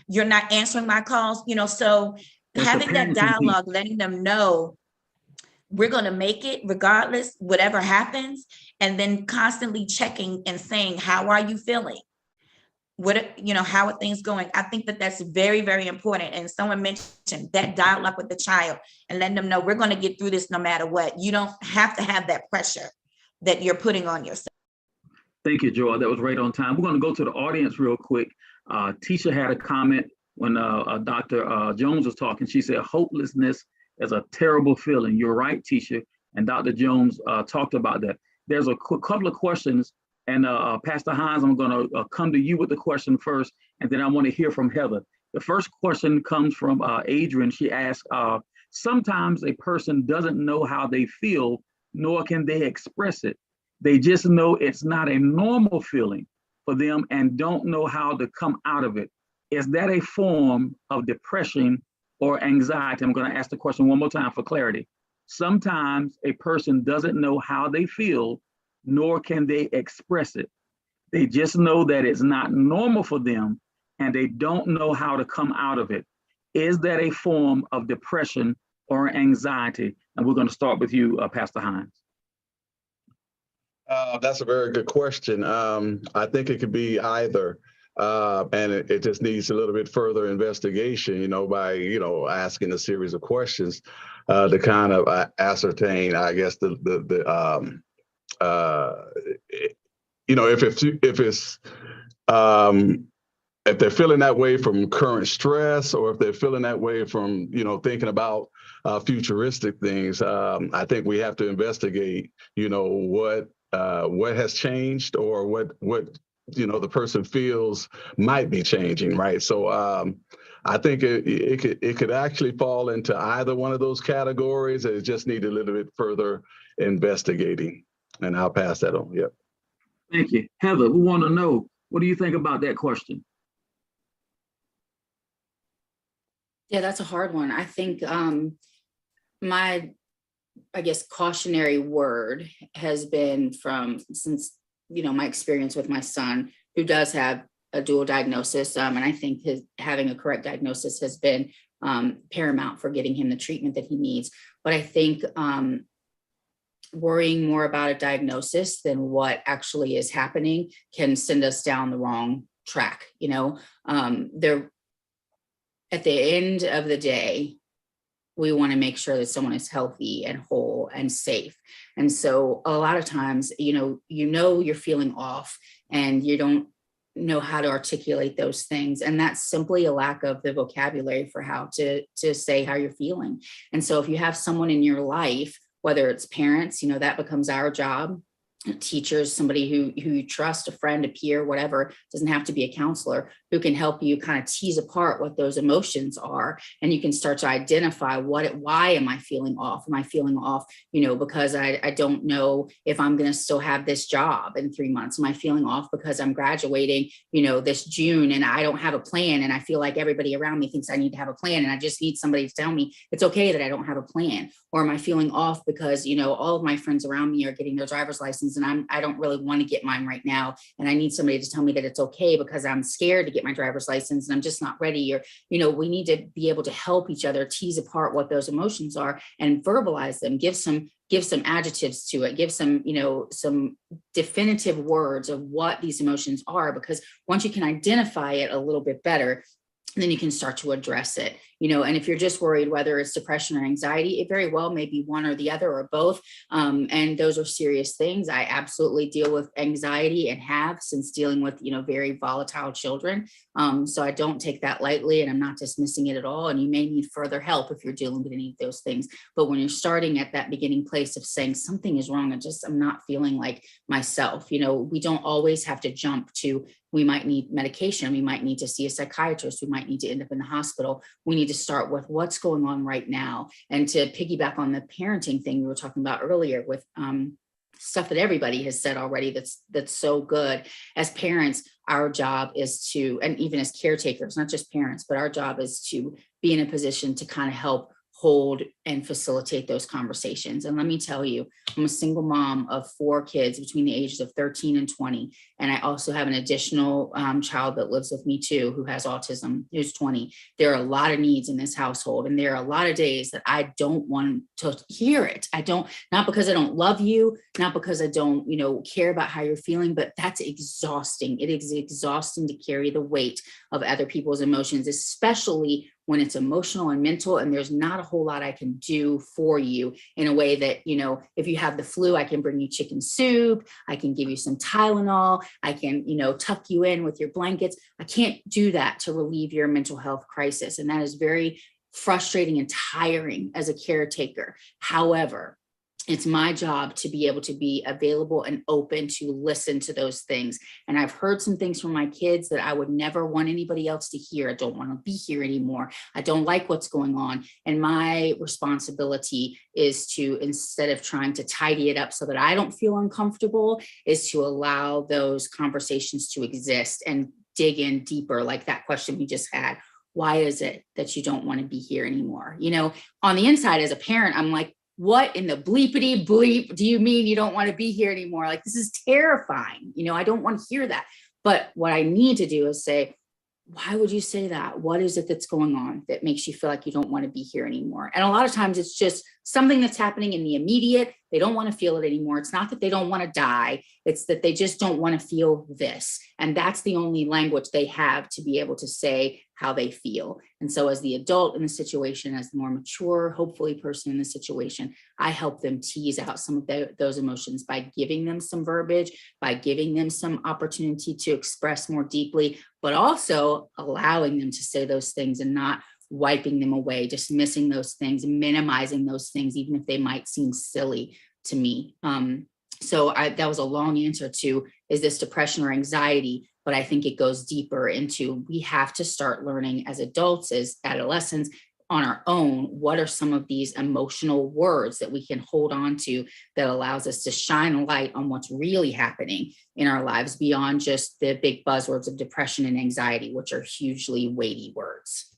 You're not answering my calls, so having that dialogue, letting them know we're going to make it regardless, whatever happens, and then constantly checking and saying, how are you feeling? How are things going? I think that that's very, very important. And someone mentioned that dialogue with the child and letting them know we're going to get through this no matter what. You don't have to have that pressure that you're putting on yourself. Thank you, Joy. That was right on time. We're going to go to the audience real quick. Tisha had a comment when Dr. Jones was talking. She said, hopelessness is a terrible feeling. You're right, Tisha. And Dr. Jones talked about that. There's a couple of questions. And Pastor Hines, I'm going to come to you with the question first, and then I want to hear from Heather. The first question comes from Adrian. She asked, sometimes a person doesn't know how they feel, nor can they express it. They just know it's not a normal feeling for them and don't know how to come out of it. Is that a form of depression or anxiety? I'm going to ask the question one more time for clarity. Sometimes a person doesn't know how they feel, nor can they express it. They just know that it's not normal for them and they don't know how to come out of it. Is that a form of depression or anxiety? And we're going to start with you, Pastor Hines. That's a very good question. I think it could be either. And it just needs a little bit further investigation, by, asking a series of questions to kind of ascertain, I guess, if they're feeling that way from current stress, or if they're feeling that way from, thinking about futuristic things. I think we have to investigate, what has changed, or what the person feels might be changing, right? So I think it could actually fall into either one of those categories. It just needs a little bit further investigating, and I'll pass that on. Yep. Thank you. Heather, we want to know, what do you think about that question? Yeah, that's a hard one. I think my cautionary word has been since my experience with my son, who does have a dual diagnosis. And I think having a correct diagnosis has been paramount for getting him the treatment that he needs. But I think worrying more about a diagnosis than what actually is happening can send us down the wrong track. At the end of the day, we want to make sure that someone is healthy and whole and safe. And so a lot of times, you're feeling off and you don't know how to articulate those things. And that's simply a lack of the vocabulary for how to say how you're feeling. And so if you have someone in your life, whether it's parents, that becomes our job, teachers, somebody who you trust, a friend, a peer, whatever, doesn't have to be a counselor, who can help you kind of tease apart what those emotions are. And you can start to identify why am I feeling off? Am I feeling off, because I don't know if I'm going to still have this job in 3 months? Am I feeling off because I'm graduating, this June, and I don't have a plan? And I feel like everybody around me thinks I need to have a plan, and I just need somebody to tell me it's okay that I don't have a plan. Or am I feeling off because, all of my friends around me are getting their driver's license, and I don't really want to get mine right now. And I need somebody to tell me that it's okay because I'm scared to get my driver's license and I'm just not ready. Or, we need to be able to help each other tease apart what those emotions are and verbalize them, give some adjectives to it, give some, some definitive words of what these emotions are, because once you can identify it a little bit better, then you can start to address it, and if you're just worried whether it's depression or anxiety, it very well may be one or the other or both. And those are serious things. I absolutely deal with anxiety and have since dealing with, very volatile children. So I don't take that lightly, and I'm not dismissing it at all. And you may need further help if you're dealing with any of those things. But when you're starting at that beginning place of saying something is wrong, I'm not feeling like myself, we don't always have to jump to, we might need medication. We might need to see a psychiatrist. We might need to end up in the hospital. We need to start with what's going on right now. And to piggyback on the parenting thing we were talking about earlier with stuff that everybody has said already, that's so good. As parents, our job is to, and even as caretakers, not just parents, but our job is to be in a position to kind of help hold and facilitate those conversations. And let me tell you, I'm a single mom of 4 kids between the ages of 13 and 20. And I also have an additional child that lives with me too, who has autism, who's 20. There are a lot of needs in this household. And there are a lot of days that I don't want to hear it. Not because I don't love you, not because I don't, care about how you're feeling, but that's exhausting. It is exhausting to carry the weight of other people's emotions, especially when it's emotional and mental, and there's not a whole lot I can do for you in a way that, if you have the flu, I can bring you chicken soup, I can give you some Tylenol, I can, tuck you in with your blankets. I can't do that to relieve your mental health crisis. And that is very frustrating and tiring as a caretaker. However, it's my job to be able to be available and open to listen to those things. And I've heard some things from my kids that I would never want anybody else to hear. I don't want to be here anymore. I don't like what's going on. And my responsibility is to, instead of trying to tidy it up so that I don't feel uncomfortable, is to allow those conversations to exist and dig in deeper, like that question we just had. Why is it that you don't want to be here anymore? On the inside as a parent, I'm like, what in the bleepity bleep do you mean you don't want to be here anymore? Like, this is terrifying. I don't want to hear that. But what I need to do is say, why would you say that? What is it that's going on that makes you feel like you don't want to be here anymore? And a lot of times it's just something that's happening in the immediate. They don't want to feel it anymore. It's not that they don't want to die. It's that they just don't want to feel this. And that's the only language they have to be able to say how they feel. And so as the adult in the situation, as the more mature, hopefully person in the situation, I help them tease out some of those emotions by giving them some verbiage, by giving them some opportunity to express more deeply, but also allowing them to say those things and not wiping them away, dismissing those things, minimizing those things, even if they might seem silly to me. So that was a long answer to, is this depression or anxiety? But I think it goes deeper into, we have to start learning as adults, as adolescents, on our own, what are some of these emotional words that we can hold on to that allows us to shine a light on what's really happening in our lives beyond just the big buzzwords of depression and anxiety, which are hugely weighty words.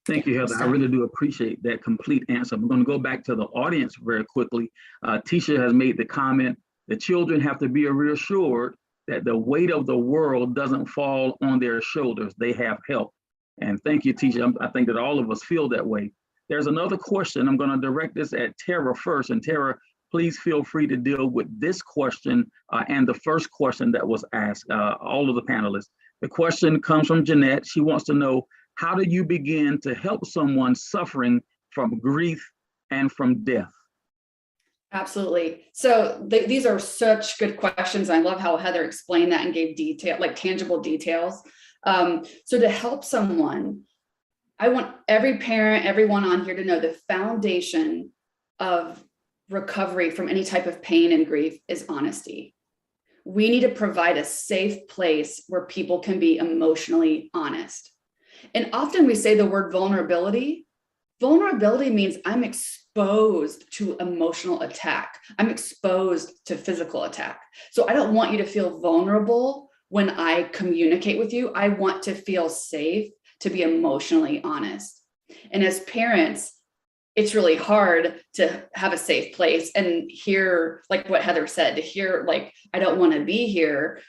Thank you, Heather. I really do appreciate that complete answer. I'm going to go back to the audience very quickly. Tisha has made the comment that children have to be reassured that the weight of the world doesn't fall on their shoulders. They have help. And thank you, Tisha. I think that all of us feel that way. There's another question. I'm going to direct this at Thera first. And Thera, please feel free to deal with this question and the first question that was asked, all of the panelists. The question comes from Jeanette. She wants to know, how do you begin to help someone suffering from grief and from death? Absolutely. So these are such good questions. I love how Heather explained that and gave detail, like tangible details. So to help someone, I want every parent, everyone on here to know the foundation of recovery from any type of pain and grief is honesty. We need to provide a safe place where people can be emotionally honest. And often we say the word vulnerability. Vulnerability means I'm exposed to emotional attack. I'm exposed to physical attack. So I don't want you to feel vulnerable when I communicate with you. I want to feel safe to be emotionally honest. And as parents, it's really hard to have a safe place and hear, like what Heather said, to hear, like, I don't want to be here.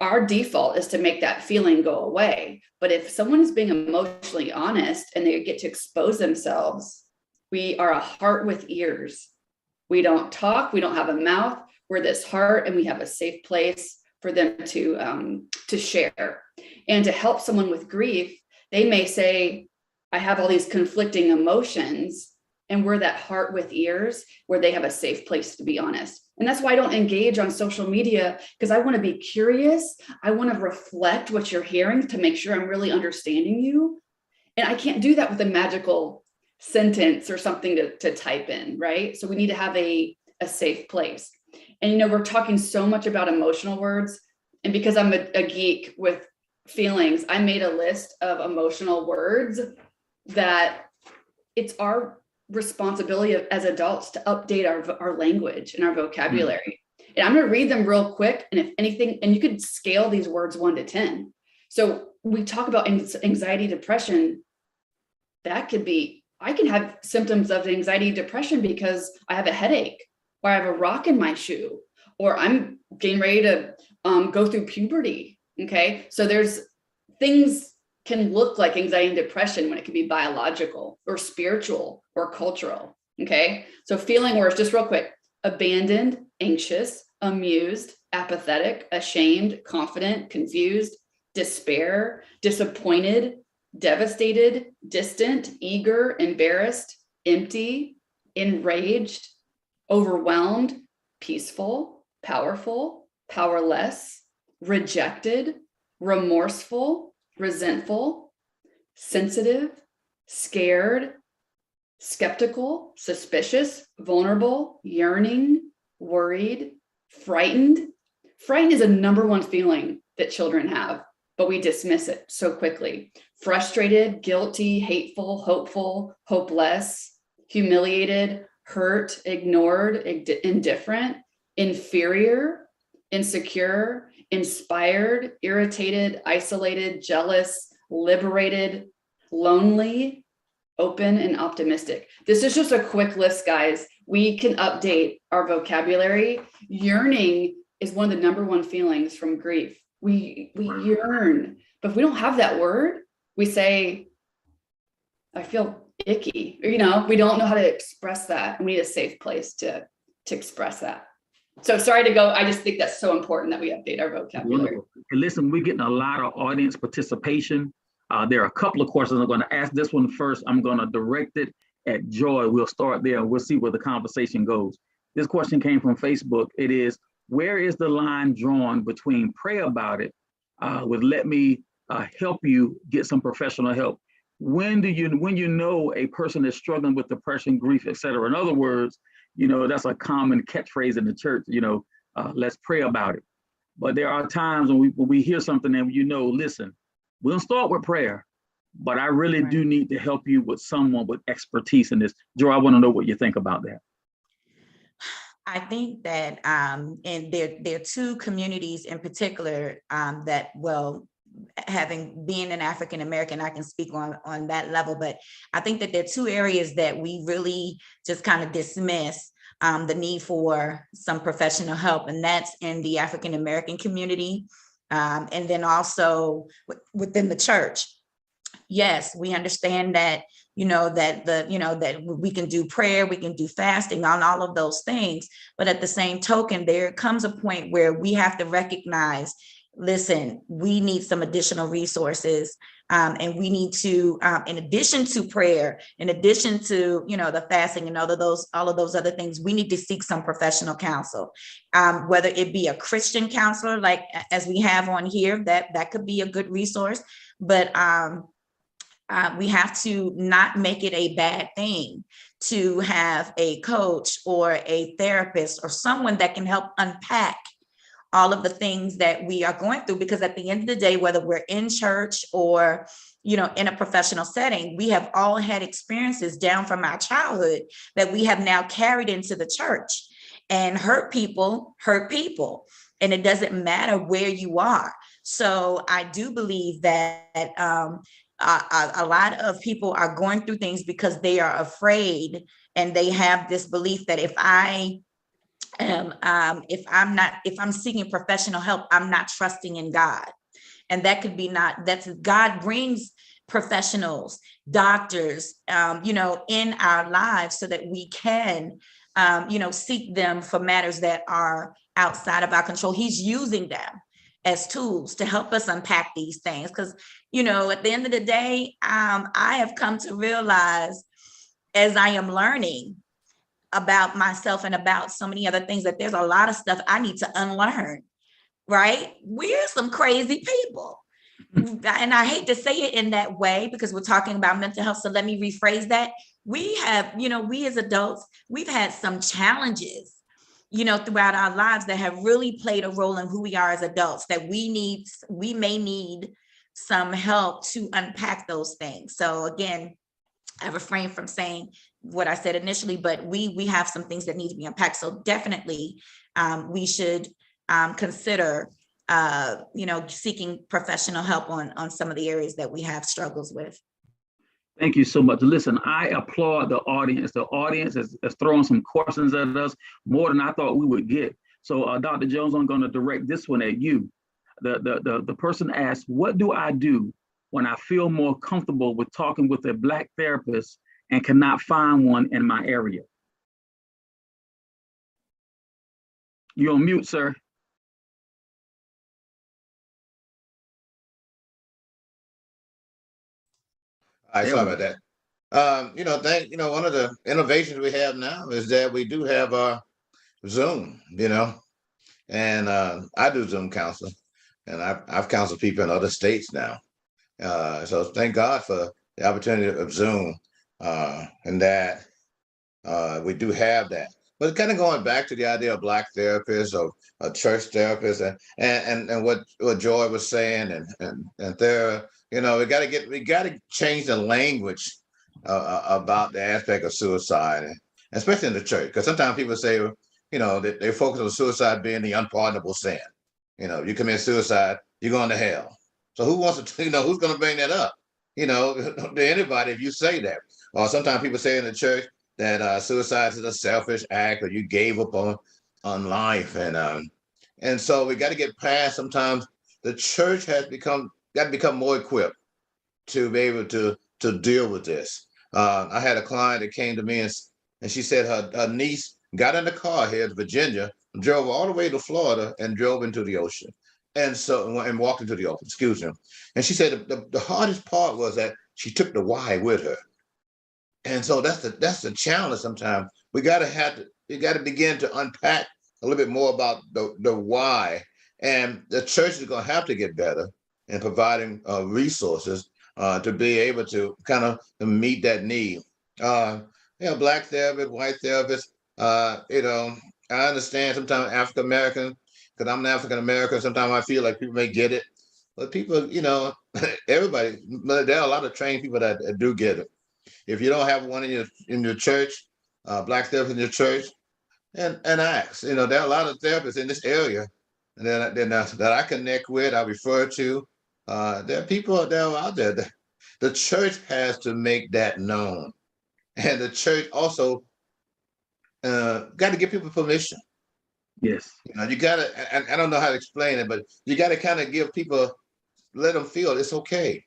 Our default is to make that feeling go away. But if someone is being emotionally honest and they get to expose themselves, we are a heart with ears. We don't talk, we don't have a mouth, we're this heart, and we have a safe place for them to share. And to help someone with grief, they may say, I have all these conflicting emotions, and we're that heart with ears where they have a safe place to be honest. And that's why I don't engage on social media, because I want to be curious. I want to reflect what you're hearing to make sure I'm really understanding you. And I can't do that with a magical sentence or something to type in, right? So we need to have a safe place. And, we're talking so much about emotional words. And because I'm a geek with feelings, I made a list of emotional words that it's our responsibility as adults to update our language and our vocabulary. And I'm going to read them real quick. And if anything, and you could scale these words 1 to 10. So we talk about anxiety, depression. That could be, I can have symptoms of anxiety, depression because I have a headache, or I have a rock in my shoe, or I'm getting ready to go through puberty. Okay. So there's things can look like anxiety and depression when it can be biological or spiritual or cultural. Okay. So feeling worse, just real quick: abandoned, anxious, amused, apathetic, ashamed, confident, confused, despair, disappointed, devastated, distant, eager, embarrassed, empty, enraged, overwhelmed, peaceful, powerful, powerless, rejected, remorseful, resentful, sensitive, scared, skeptical, suspicious, vulnerable, yearning, worried, frightened. Frightened is a number one feeling that children have, but we dismiss it so quickly. Frustrated, guilty, hateful, hopeful, hopeless, humiliated, hurt, ignored, indifferent, inferior, insecure, inspired, irritated, isolated, jealous, liberated, lonely, open, and optimistic. This is just a quick list, guys. We can update our vocabulary. Yearning is one of the number one feelings from grief. We yearn, But if we don't have that word, we say, I feel icky, or, we don't know how to express that. We need a safe place to express that. So sorry to go. I just think that's so important that we update our vocabulary. Wonderful. And listen, we're getting a lot of audience participation. There are a couple of questions I'm going to ask. This one first, I'm going to direct it at Joy. We'll start there and we'll see where the conversation goes. This question came from Facebook. It is, where is the line drawn between pray about it with let me help you get some professional help? When you know a person is struggling with depression, grief, etc. In other words, that's a common catchphrase in the church, let's pray about it. But there are times when we hear something and listen, we'll start with prayer, but I really do need to help you with someone with expertise in this. Joe, I want to know what you think about that. I think that, and there are two communities in particular that, well, being an African American, I can speak on that level, but I think that there are two areas that we really just kind of dismiss the need for some professional help, and that's in the African American community, and then also within the church. Yes, we understand that, that we can do prayer, we can do fasting on all of those things, but at the same token, there comes a point where we have to recognize, listen, we need some additional resources, and we need to, in addition to prayer, in addition to, the fasting and all of those other things, we need to seek some professional counsel, whether it be a Christian counselor, like as we have on here, that could be a good resource, but we have to not make it a bad thing to have a coach or a therapist or someone that can help unpack all of the things that we are going through, because at the end of the day, whether we're in church or, in a professional setting, we have all had experiences down from our childhood that we have now carried into the church, and hurt people, and it doesn't matter where you are. So I do believe that a lot of people are going through things because they are afraid, and they have this belief that if I'm seeking professional help, I'm not trusting in God. And that could be that's God brings professionals, doctors, in our lives so that we can, seek them for matters that are outside of our control. He's using them as tools to help us unpack these things. Because, at the end of the day, I have come to realize, as I am learning about myself and about so many other things, that there's a lot of stuff I need to unlearn, right? We're some crazy people. And I hate to say it in that way because we're talking about mental health. So let me rephrase that. We have, we as adults, we've had some challenges, throughout our lives that have really played a role in who we are as adults, that we may need some help to unpack those things. So again, I refrain from saying what I said initially, but we have some things that need to be unpacked. So definitely we should consider, seeking professional help on some of the areas that we have struggles with. Thank you so much. Listen, I applaud the audience. The audience is throwing some questions at us, more than I thought we would get. So Dr. Jones, I'm going to direct this one at you. The person asked, what do I do when I feel more comfortable with talking with a Black therapist and cannot find one in my area? You're on mute, sir. All right, sorry about that. One of the innovations we have now is that we do have Zoom, and I do Zoom counseling, and I've counseled people in other states now. So thank God for the opportunity of Zoom, and that we do have that. But kind of going back to the idea of Black therapists or a church therapist, and what Joy was saying, and Thera, we got to change the language about the aspect of suicide, especially in the church, because sometimes people say, that they focus on suicide being the unpardonable sin. You commit suicide, you're going to hell. So who wants to, who's going to bring that up? To anybody if you say that. Or sometimes people say in the church that suicide is a selfish act, or you gave up on life, and so we got to get past. Sometimes the church has become got to become more equipped to be able to deal with this. I had a client that came to me and she said her niece got in the car here to Virginia, drove all the way to Florida, and drove into the ocean, and walked into the ocean. Excuse me. And she said the hardest part was that she took the why with her, and so that's the challenge. Sometimes we got to begin to unpack a little bit more about the why, and the church is going to have to get better in providing resources to be able to kind of meet that need. Black therapists, white therapists, I understand sometimes African American, because I'm an African American, sometimes I feel like people may get it, but people, everybody, there are a lot of trained people that do get it. If you don't have one in your church, Black therapists in your church, and ask, there are a lot of therapists in this area that I connect with, I refer to. There are people that are out there. The church has to make that known. And the church also got to give people permission. Yes. You got to, I don't know how to explain it, but you got to kind of give people, let them feel it's okay.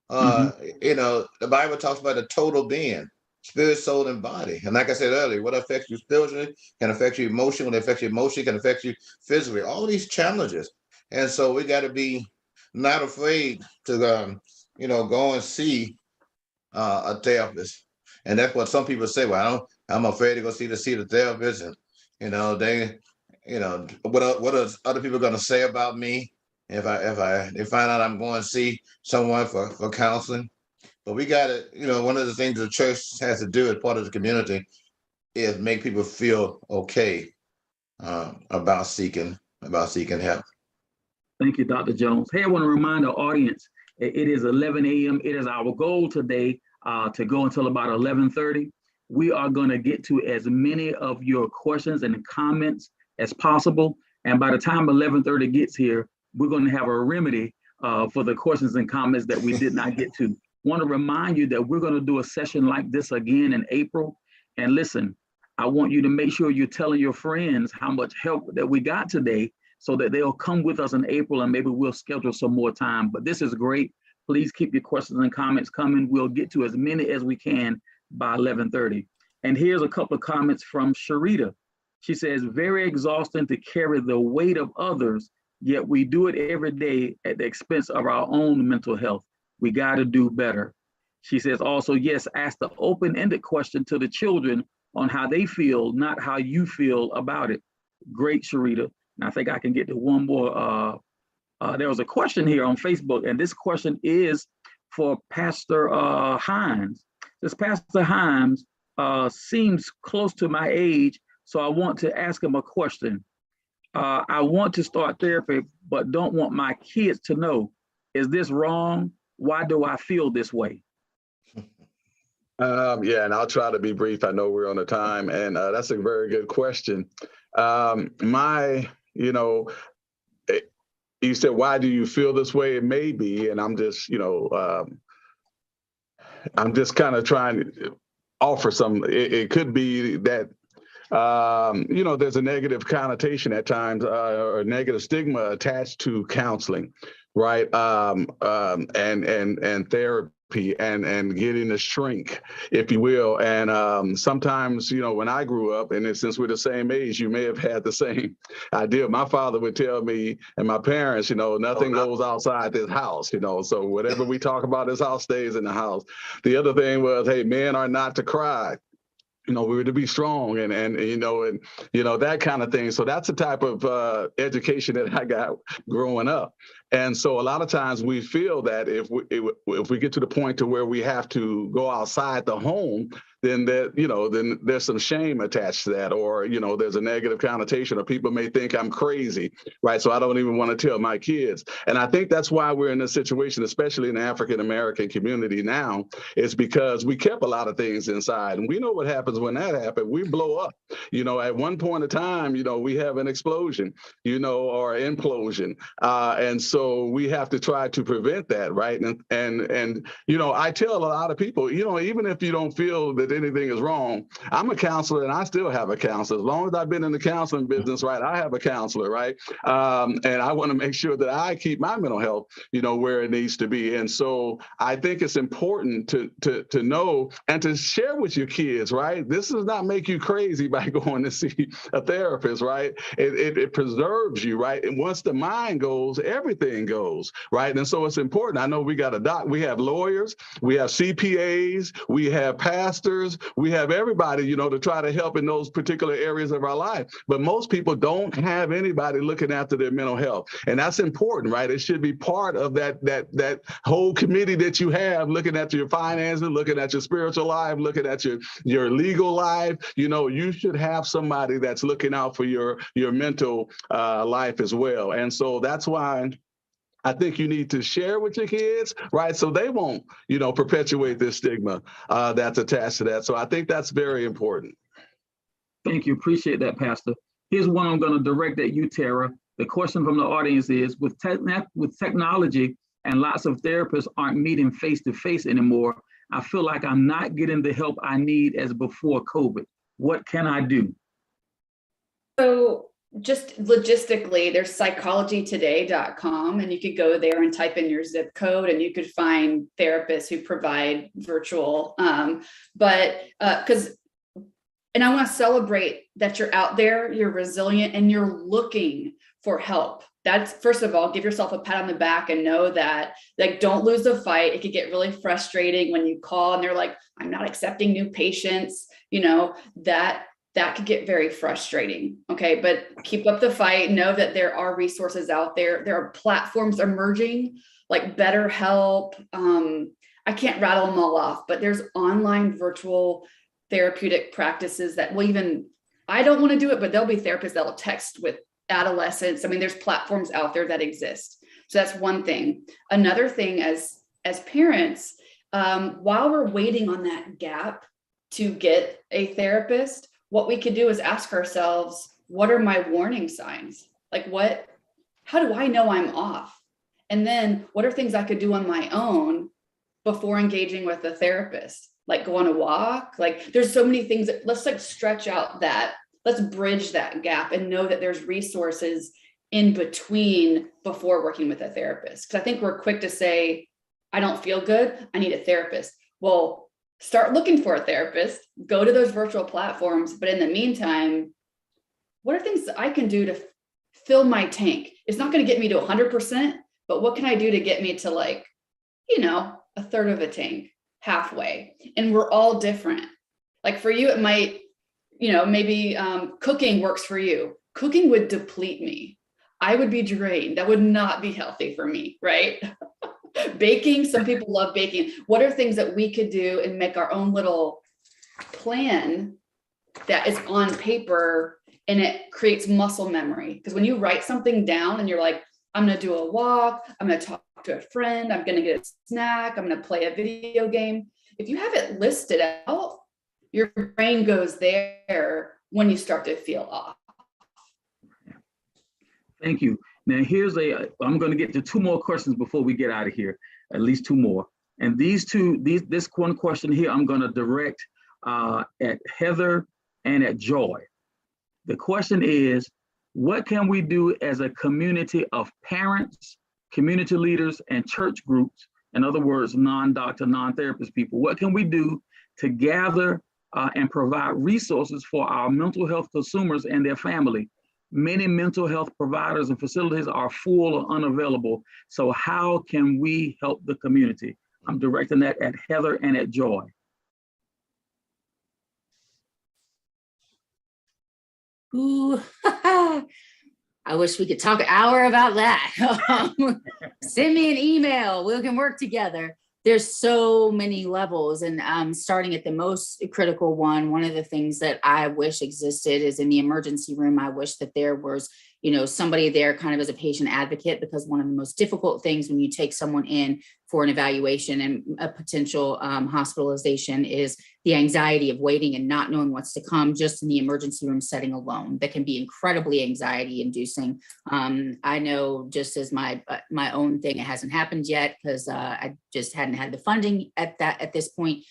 The Bible talks about the total being, spirit, soul, and body. And like I said earlier, what affects you spiritually can affect you emotionally. What affects you emotionally can affect you physically. All these challenges. And so we got to be not afraid to, go and see a therapist. And that's what some people say. Well, I'm afraid to go see the therapist, and what are other people going to say about me if they find out I'm going to see someone for counseling. But we got to, one of the things the church has to do as part of the community is make people feel okay about seeking help. Thank you, Dr. Jones. Hey, I want to remind the audience, it is 11 a.m. It is our goal today to go until about 11:30. We are going to get to as many of your questions and comments as possible. And by the time 11:30 gets here, we're going to have a remedy for the questions and comments that we did not get to. Want to remind you that we're going to do a session like this again in April. And listen, I want you to make sure you're telling your friends how much help that we got today, so that they'll come with us in April, and maybe we'll schedule some more time. But this is great. Please keep your questions and comments coming. We'll get to as many as we can by 11:30. And here's a couple of comments from Sharita. She says, very exhausting to carry the weight of others, yet we do it every day at the expense of our own mental health. We got to do better. She says also, yes, ask the open-ended question to the children on how they feel, not how you feel about it. Great, Sharita. And I think I can get to one more. There was a question here on Facebook, and this question is for Pastor Hines. This Pastor Hines seems close to my age, so I want to ask him a question. I want to start therapy, but don't want my kids to know. Is this wrong? Why do I feel this way? Yeah, and I'll try to be brief. I know we're on the time, and that's a very good question. You said, why do you feel this way? It may be, and I'm just kind of trying to offer some. It could be that there's a negative connotation at times, or a negative stigma attached to counseling, right? And therapy and getting a shrink, if you will. And sometimes, when I grew up, and since we're the same age, you may have had the same idea. My father would tell me, and my parents, nothing goes outside this house, so whatever we talk about this house stays in the house. The other thing was, hey, men are not to cry. We were to be strong and that kind of thing. So that's the type of education that I got growing up. And so a lot of times we feel that if we get to the point to where we have to go outside the home, then then there's some shame attached to that, or there's a negative connotation, or people may think I'm crazy, right? So I don't even want to tell my kids. And I think that's why we're in this situation, especially in the African American community now, is because we kept a lot of things inside, and we know what happens when that happens. We blow up. At one point in time, we have an explosion, or implosion, and so we have to try to prevent that, right? And I tell a lot of people, even if you don't feel that anything is wrong. I'm a counselor and I still have a counselor. As long as I've been in the counseling business, right, I have a counselor, right? And I want to make sure that I keep my mental health, where it needs to be. And so I think it's important to know and to share with your kids, right? This does not make you crazy by going to see a therapist, right? It preserves you, right? And once the mind goes, everything goes, right? And so it's important. I know we got we have lawyers, we have CPAs, we have pastors, we have everybody, to try to help in those particular areas of our life. But most people don't have anybody looking after their mental health. And that's important, right? It should be part of that whole committee that you have, looking at your finances, looking at your spiritual life, looking at your legal life. You should have somebody that's looking out for your mental life as well. And so that's why I think you need to share with your kids, right? So they won't, perpetuate this stigma that's attached to that. So I think that's very important. Thank you. Appreciate that, Pastor. Here's one I'm going to direct at you, Thera. The question from the audience is, with technology and lots of therapists aren't meeting face-to-face anymore, I feel like I'm not getting the help I need as before COVID. What can I do? So just logistically, there's psychologytoday.com, and you could go there and type in your zip code and you could find therapists who provide virtual, and I want to celebrate that you're out there, you're resilient, and you're looking for help. That's, first of all, give yourself a pat on the back and know that, don't lose the fight. It could get really frustrating when you call and they're like, I'm not accepting new patients, that could get very frustrating. Okay. But keep up the fight. Know that there are resources out there. There are platforms emerging like BetterHelp. I can't rattle them all off, but there's online virtual therapeutic practices that will I don't want to do it, but there'll be therapists that will text with adolescents. I mean, there's platforms out there that exist. So that's one thing. Another thing, as parents, while we're waiting on that gap to get a therapist, what we could do is ask ourselves, what are my warning signs? How do I know I'm off? And then what are things I could do on my own before engaging with a therapist? Like go on a walk. There's so many things that let's stretch out let's bridge that gap and know that there's resources in between before working with a therapist. Because I think we're quick to say, I don't feel good, I need a therapist. Well, start looking for a therapist, go to those virtual platforms. But in the meantime, what are things that I can do to fill my tank? It's not going to get me to 100%, but what can I do to get me to a third of a tank, halfway? And we're all different. For you, it might, maybe cooking works for you. Cooking would deplete me. I would be drained. That would not be healthy for me, right? Baking, some people love baking. What are things that we could do and make our own little plan that is on paper, and it creates muscle memory? Because when you write something down and you're like, I'm going to do a walk, I'm going to talk to a friend, I'm going to get a snack, I'm going to play a video game. If you have it listed out, your brain goes there when you start to feel off. Thank you. Now I'm going to get to two more questions before we get out of here, at least two more. And this one question here, I'm going to direct at Heather and at Joy. The question is, what can we do as a community of parents, community leaders, and church groups? In other words, non-doctor, non-therapist people. What can we do to gather and provide resources for our mental health consumers and their family? Many mental health providers and facilities are full or unavailable. So how can we help the community? I'm directing that at Heather and at Joy. Ooh, I wish we could talk an hour about that. Send me an email. We can work together. There's so many levels, and starting at the most critical one of the things that I wish existed is in the emergency room. I wish that there was, somebody there kind of as a patient advocate, because one of the most difficult things when you take someone in for an evaluation and a potential hospitalization is the anxiety of waiting and not knowing what's to come just in the emergency room setting alone. That can be incredibly anxiety inducing. I know, just as my own thing, it hasn't happened yet because I just hadn't had the funding at this point.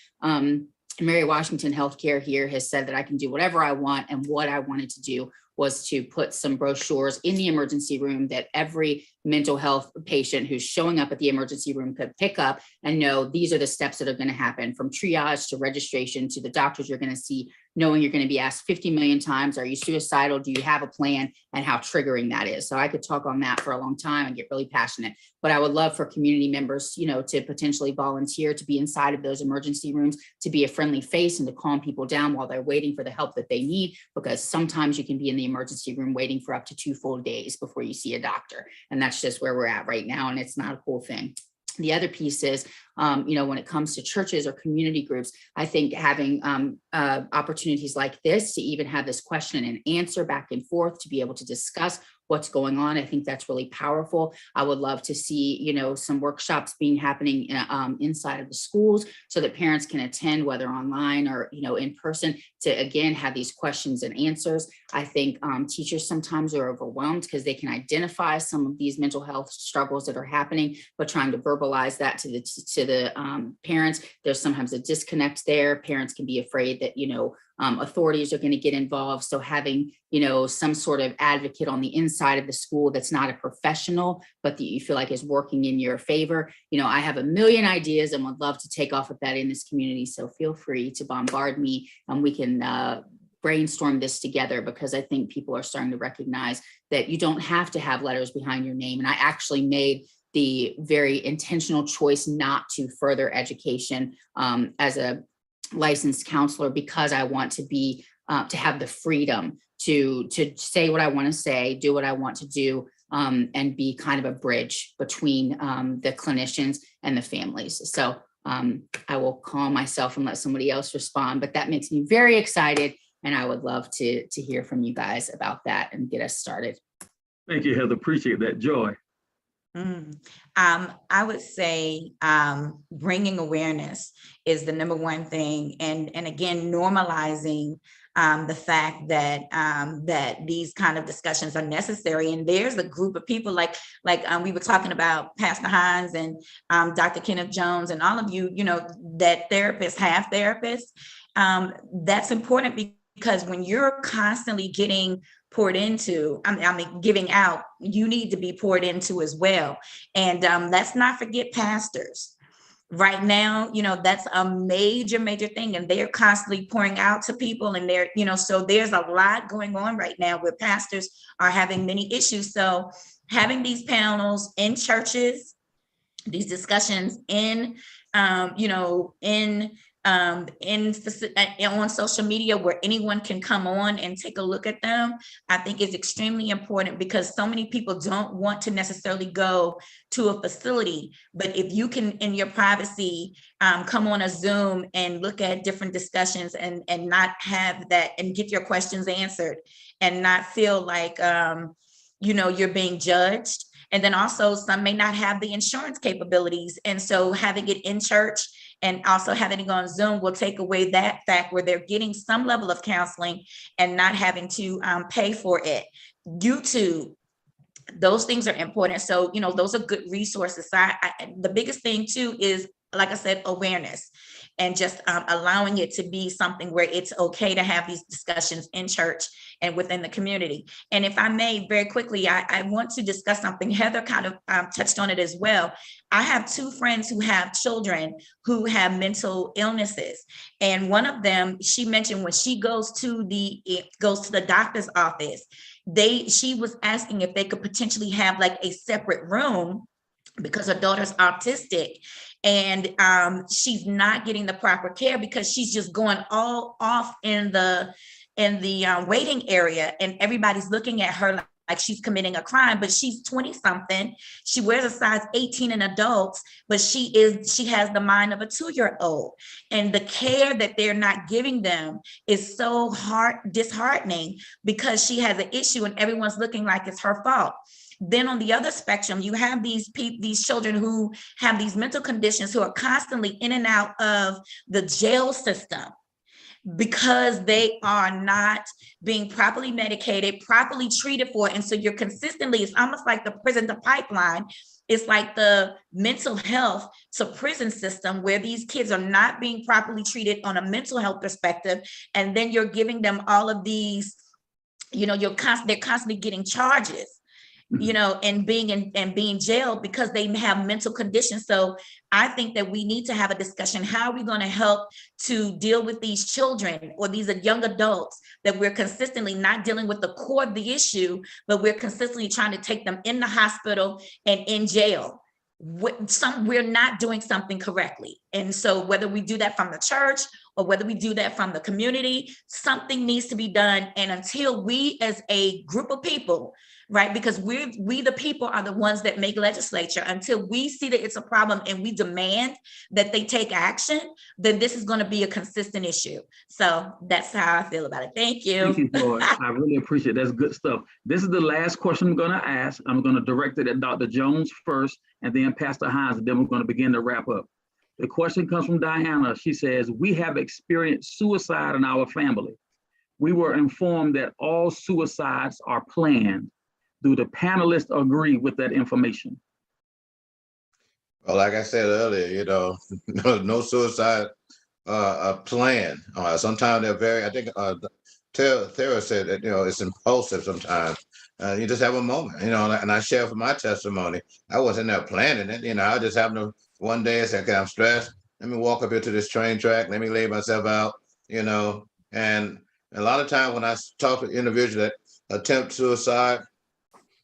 Mary Washington Healthcare here has said that I can do whatever I want. And what I wanted to do was to put some brochures in the emergency room that every mental health patient who's showing up at the emergency room could pick up and know these are the steps that are going to happen, from triage to registration to the doctors you're going to see, knowing you're going to be asked 50 million times, are you suicidal? Do you have a plan? And how triggering that is. So I could talk on that for a long time and get really passionate, but I would love for community members, to potentially volunteer to be inside of those emergency rooms, to be a friendly face and to calm people down while they're waiting for the help that they need, because sometimes you can be in the emergency room waiting for up to 2 full days before you see a doctor. And that's just where we're at right now. And it's not a cool thing. The other piece is, when it comes to churches or community groups, I think having opportunities like this to even have this question and answer back and forth, to be able to discuss what's going on, I think that's really powerful. I would love to see, some workshops happening inside of the schools so that parents can attend, whether online or, in person, to again have these questions and answers. I think teachers sometimes are overwhelmed because they can identify some of these mental health struggles that are happening, but trying to verbalize that to the parents, there's sometimes a disconnect there. Parents can be afraid that, authorities are going to get involved. So having, some sort of advocate on the inside of the school that's not a professional, but that you feel like is working in your favor. I have a million ideas and would love to take off with that in this community. So feel free to bombard me and we can brainstorm this together, because I think people are starting to recognize that you don't have to have letters behind your name. And I actually made the very intentional choice not to further education as a licensed counselor, because I want to be to have the freedom to say what I want to say, do what I want to do, and be kind of a bridge between the clinicians and the families. So I will calm myself and let somebody else respond, but that makes me very excited. And I would love to hear from you guys about that and get us started. Thank you, Heather. Appreciate that. Joy. I would say bringing awareness is the number one thing, and again normalizing the fact that that these kind of discussions are necessary. And there's a group of people like we were talking about Pastor Hines and Dr. Kenneth Jones and all of you, that therapists have therapists. That's important because when you're constantly getting poured into, giving out, you need to be poured into as well. And let's not forget pastors. Right now, that's a major thing, and they're constantly pouring out to people, and they're, so there's a lot going on right now where pastors are having many issues. So having these panels in churches, these discussions on social media where anyone can come on and take a look at them, I think is extremely important, because so many people don't want to necessarily go to a facility. But if you can, in your privacy, come on a Zoom and look at different discussions and not have that, and get your questions answered and not feel like, you're being judged. And then also some may not have the insurance capabilities. And so having it in church and also having it on Zoom will take away that fact where they're getting some level of counseling and not having to pay for it. YouTube, those things are important. So, those are good resources. So the biggest thing too is, like I said, awareness, and just allowing it to be something where it's okay to have these discussions in church and within the community. And if I may, very quickly, I want to discuss something. Heather kind of touched on it as well. I have 2 friends who have children who have mental illnesses. And one of them, she mentioned when she goes to the doctor's office, she was asking if they could potentially have like a separate room because her daughter's autistic. And she's not getting the proper care because she's just going all off in the waiting area, and everybody's looking at her like she's committing a crime. But she's 20 something. She wears a size 18 in adults, but she has the mind of a 2-year-old. And the care that they're not giving them is so disheartening, because she has an issue and everyone's looking like it's her fault. Then on the other spectrum, you have these children who have these mental conditions who are constantly in and out of the jail system because they are not being properly medicated, properly treated for. And so you're consistently, it's almost like the prison to pipeline. It's like the mental health to prison system where these kids are not being properly treated on a mental health perspective. And then you're giving them all of these, they're constantly getting charges, and being jailed because they have mental conditions. So I think that we need to have a discussion. How are we going to help to deal with these children or these young adults that we're consistently not dealing with the core of the issue, but we're consistently trying to take them in the hospital and in jail? We're not doing something correctly. And so whether we do that from the church or whether we do that from the community, something needs to be done. And until we as a group of people, right, because we the people are the ones that make legislature, until we see that it's a problem and we demand that they take action, then this is going to be a consistent issue. So that's how I feel about it. Thank you. Thank you, Floyd. I really appreciate it. That's good stuff. This is the last question I'm going to ask. I'm going to direct it at Dr. Jones first, and then Pastor Hines, and then we're going to begin to wrap up. The question comes from Diana. She says, we have experienced suicide in our family. We were informed that all suicides are planned. Do the panelists agree with that information? Well, like I said earlier, no suicide plan. Sometimes they're very, I think Thera said that, it's impulsive sometimes. You just have a moment, and I share from my testimony. I wasn't there planning it, I just happened to one day say, okay, I'm stressed. Let me walk up here to this train track. Let me lay myself out, and a lot of times when I talk to individuals that attempt suicide,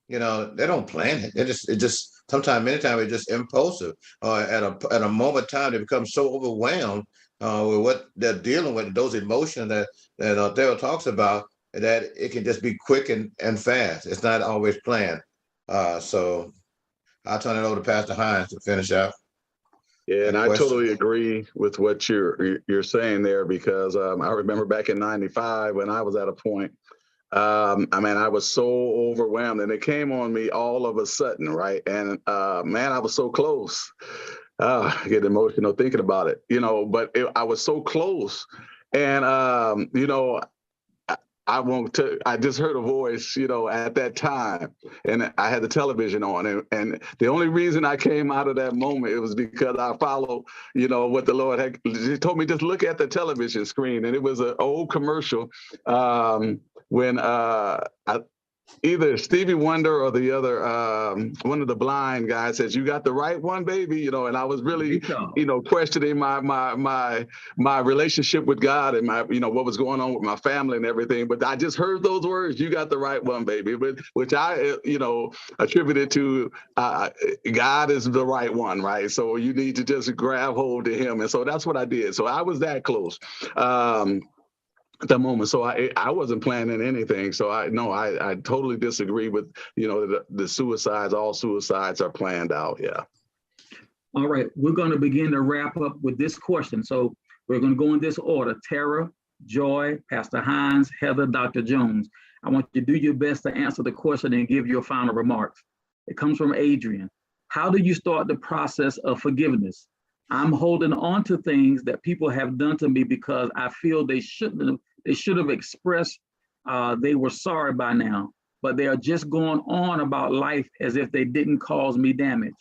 they don't plan it. Many times it's just impulsive. At a moment in time, they become so overwhelmed with what they're dealing with, those emotions that Thera talks about, that it can just be quick and fast. It's not always planned. So I'll turn it over to Pastor Hines to finish out. Yeah, and I totally agree with what you're saying there, because I remember back in '95 when I was at a point. I was so overwhelmed, and it came on me all of a sudden, right? And I was so close. I get emotional thinking about it, but I was so close. And, I just heard a voice, at that time, and I had the television on, and the only reason I came out of that moment, it was because I followed, what the Lord had. He told me, just look at the television screen, and it was an old commercial when either Stevie Wonder or the other, one of the blind guys says, "You got the right one, baby," and I was really, questioning my relationship with God and my, what was going on with my family and everything. But I just heard those words, "You got the right one, baby," which I, attributed to God is the right one, right? So you need to just grab hold to him. And so that's what I did. So I was that close. At the moment. So I wasn't planning anything. So I totally disagree with, the suicides. All suicides are planned out. Yeah. All right. We're going to begin to wrap up with this question. So we're going to go in this order: Thera, Joy, Pastor Hines, Heather, Dr. Jones. I want you to do your best to answer the question and give your final remarks. It comes from Adrian. How do you start the process of forgiveness? I'm holding on to things that people have done to me because I feel they should have expressed they were sorry by now, but they are just going on about life as if they didn't cause me damage.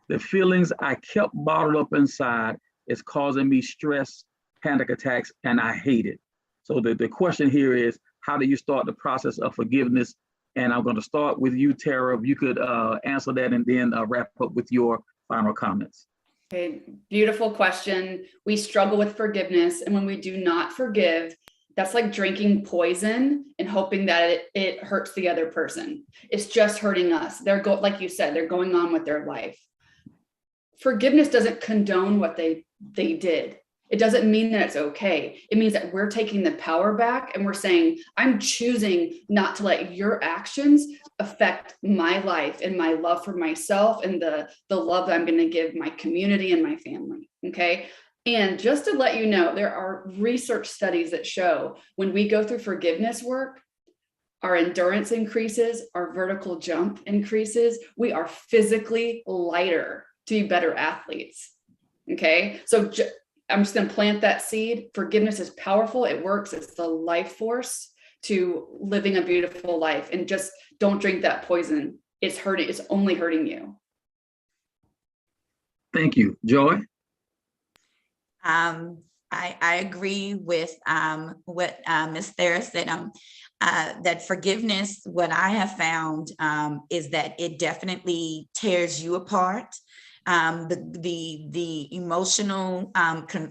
The feelings I kept bottled up inside is causing me stress, panic attacks, and I hate it. So the question here is, how do you start the process of forgiveness? And I'm going to start with you, Thera. If you could answer that and then wrap up with your final comments. Okay, beautiful question. We struggle with forgiveness, and when we do not forgive, that's like drinking poison and hoping that it hurts the other person. It's just hurting us. Like you said, they're going on with their life. Forgiveness doesn't condone what they did. It doesn't mean that it's okay. It means that we're taking the power back and we're saying, I'm choosing not to let your actions affect my life and my love for myself and the love that I'm going to give my community and my family. Okay. And just to let you know, there are research studies that show when we go through forgiveness work, our endurance increases, our vertical jump increases. We are physically lighter to be better athletes. Okay. So I'm just going to plant that seed. Forgiveness is powerful. It works. It's the life force to living a beautiful life. And just don't drink that poison. It's hurting. It's only hurting you. Thank you. Joy? I agree with what Ms. Thera said. That forgiveness, what I have found is that it definitely tears you apart. The emotional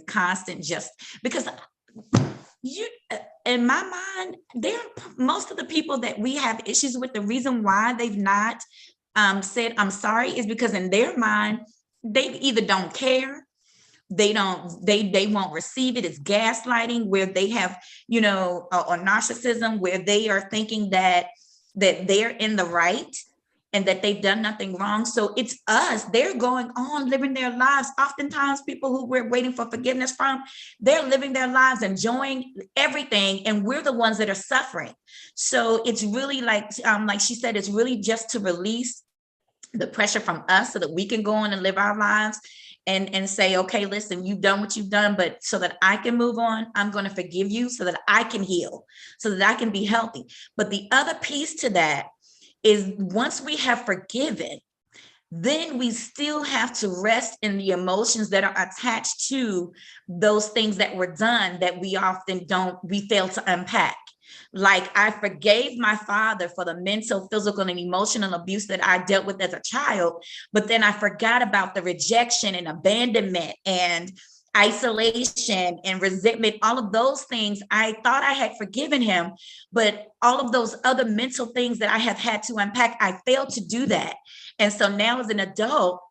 constant, just because you, in my mind, most of the people that we have issues with, the reason why they've not said I'm sorry is because in their mind, they either don't care, they won't receive it. It's gaslighting, where they have, or narcissism, where they are thinking that they're in the right and that they've done nothing wrong. So it's us. They're going on living their lives. Oftentimes people who we're waiting for forgiveness from, they're living their lives, enjoying everything, and we're the ones that are suffering. So it's really like she said, it's really just to release the pressure from us so that we can go on and live our lives and say, okay, listen, you've done what you've done, but so that I can move on, I'm going to forgive you so that I can heal, so that I can be healthy. But the other piece to that is, once we have forgiven, then we still have to rest in the emotions that are attached to those things that were done that we fail to unpack. Like, I forgave my father for the mental, physical, and emotional abuse that I dealt with as a child, but then I forgot about the rejection and abandonment and isolation and resentment, all of those things. I thought I had forgiven him, but all of those other mental things that I have had to unpack, I failed to do that. And so now as an adult,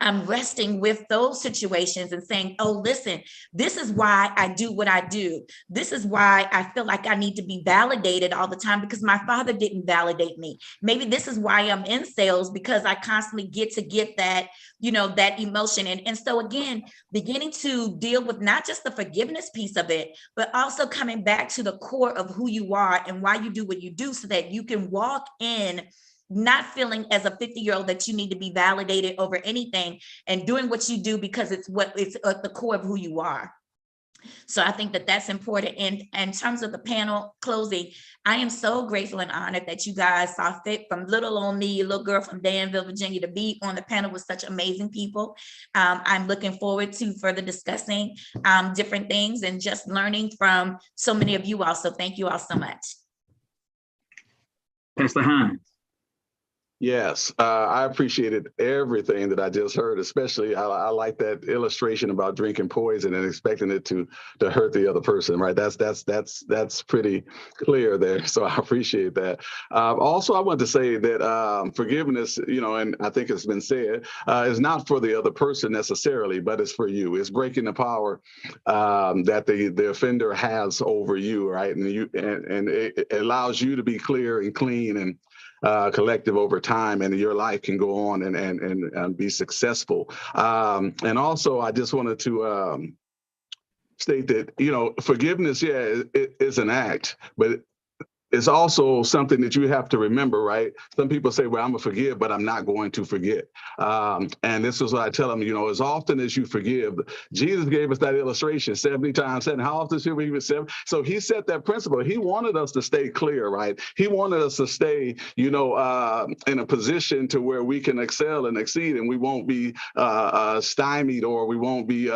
I'm resting with those situations and saying, oh, listen, this is why I do what I do. This is why I feel like I need to be validated all the time, because my father didn't validate me. Maybe this is why I'm in sales, because I constantly get that, that emotion. And so again, beginning to deal with not just the forgiveness piece of it, but also coming back to the core of who you are and why you do what you do, so that you can walk in not feeling as a 50-year-old that you need to be validated over anything, and doing what you do because it's at the core of who you are. So I think that that's important. And in terms of the panel closing, I am so grateful and honored that you guys saw fit, from little old me, a little girl from Danville, Virginia, to be on the panel with such amazing people. I'm looking forward to further discussing different things and just learning from so many of you all. So thank you all so much. Pastor Hines. Yes, I appreciated everything that I just heard. Especially, I like that illustration about drinking poison and expecting it to hurt the other person. Right? That's pretty clear there. So I appreciate that. Also, I want to say that forgiveness, and I think it's been said, is not for the other person necessarily, but it's for you. It's breaking the power that the offender has over you, right? And it allows you to be clear and clean and collective over time, and your life can go on and be successful. And also, I just wanted to state that, forgiveness, it is an act, but it's also something that you have to remember, right? Some people say, well, I'm going to forgive, but I'm not going to forget. And this is what I tell them, as often as you forgive, Jesus gave us that illustration, 70 times 7. How often should we forgive? 7? So he set that principle. He wanted us to stay clear, right? He wanted us to stay, in a position to where we can excel and exceed, and we won't be stymied, or we won't be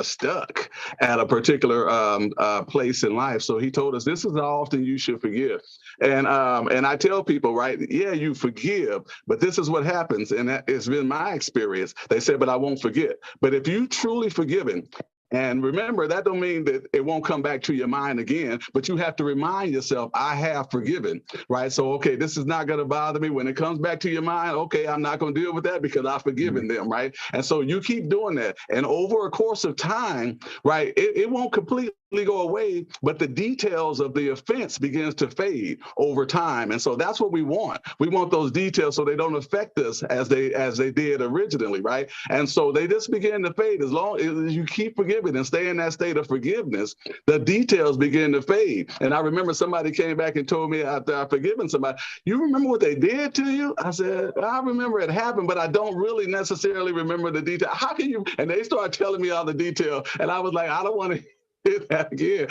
stuck at a particular place in life. So he told us, this is how often you should forgive. And I tell people, right, you forgive, but this is what happens. And it's been my experience. They say, but I won't forget. But if you truly forgiven, and remember, that don't mean that it won't come back to your mind again, but you have to remind yourself, I have forgiven, right? So, okay, this is not going to bother me. When it comes back to your mind, okay, I'm not going to deal with that because I've forgiven them, right? And so you keep doing that. And over a course of time, right, it won't completely go away, but the details of the offense begins to fade over time. And so that's what we want. We want those details so they don't affect us as they did originally, right? And so they just begin to fade. As long as you keep forgiving and stay in that state of forgiveness, the details begin to fade. And I remember somebody came back and told me after I've forgiven somebody, you remember what they did to you? I said, I remember it happened, but I don't really necessarily remember the detail. How can you? And they started telling me all the detail. And I was like, I don't want to did that again,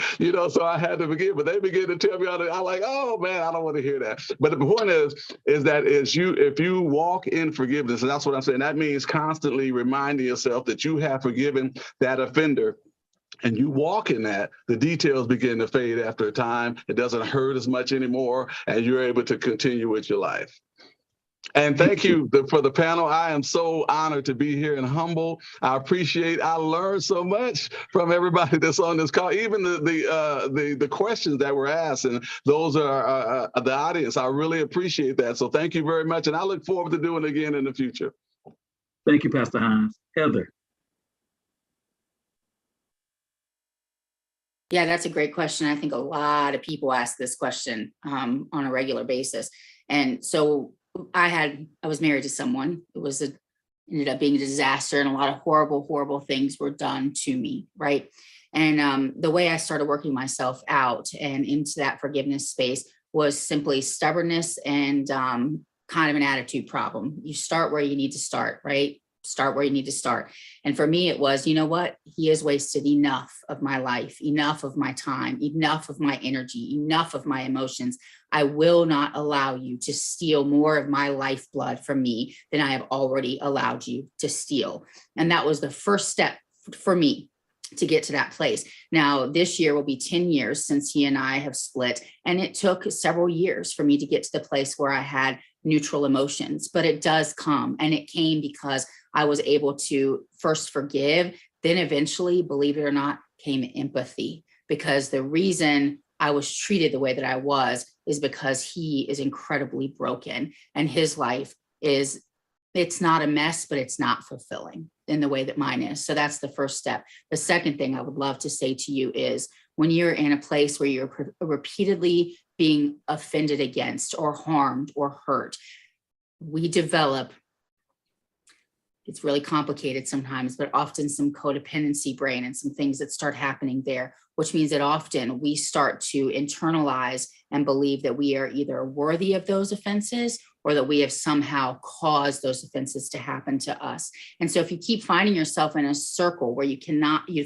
so I had to forgive, but they began to tell me all that. I'm like, oh man, I don't want to hear that. But the point is that if you walk in forgiveness, and that's what I'm saying, that means constantly reminding yourself that you have forgiven that offender. And you walk in that, the details begin to fade after a time. It doesn't hurt as much anymore, and you're able to continue with your life. And thank you for the panel. I am so honored to be here and humble. I learned so much from everybody that's on this call, even the questions that were asked, and those are the audience. I really appreciate that. So thank you very much. And I look forward to doing it again in the future. Thank you, Pastor Hines. Heather. Yeah, that's a great question. I think a lot of people ask this question on a regular basis. And so I was married to someone. Ended up being a disaster, and a lot of horrible things were done to me, right? And the way I started working myself out and into that forgiveness space was simply stubbornness and kind of an attitude problem. You start where you need to start, right? Start where you need to start. And for me, it was, you know what? He has wasted enough of my life, enough of my time, enough of my energy, enough of my emotions. I will not allow you to steal more of my lifeblood from me than I have already allowed you to steal. And that was the first step for me to get to that place. Now, this year will be 10 years since he and I have split, and it took several years for me to get to the place where I had neutral emotions, but it does come, and it came because I was able to first forgive, then eventually, believe it or not, came empathy, because the reason I was treated the way that I was is because he is incredibly broken, and his life it's not a mess, but it's not fulfilling in the way that mine is. So that's the first step. The second thing I would love to say to you is, when you're in a place where you're repeatedly being offended against or harmed or hurt, we develop, it's really complicated sometimes, but often some codependency brain and some things that start happening there, which means that often we start to internalize and believe that we are either worthy of those offenses or that we have somehow caused those offenses to happen to us. And so if you keep finding yourself in a circle where you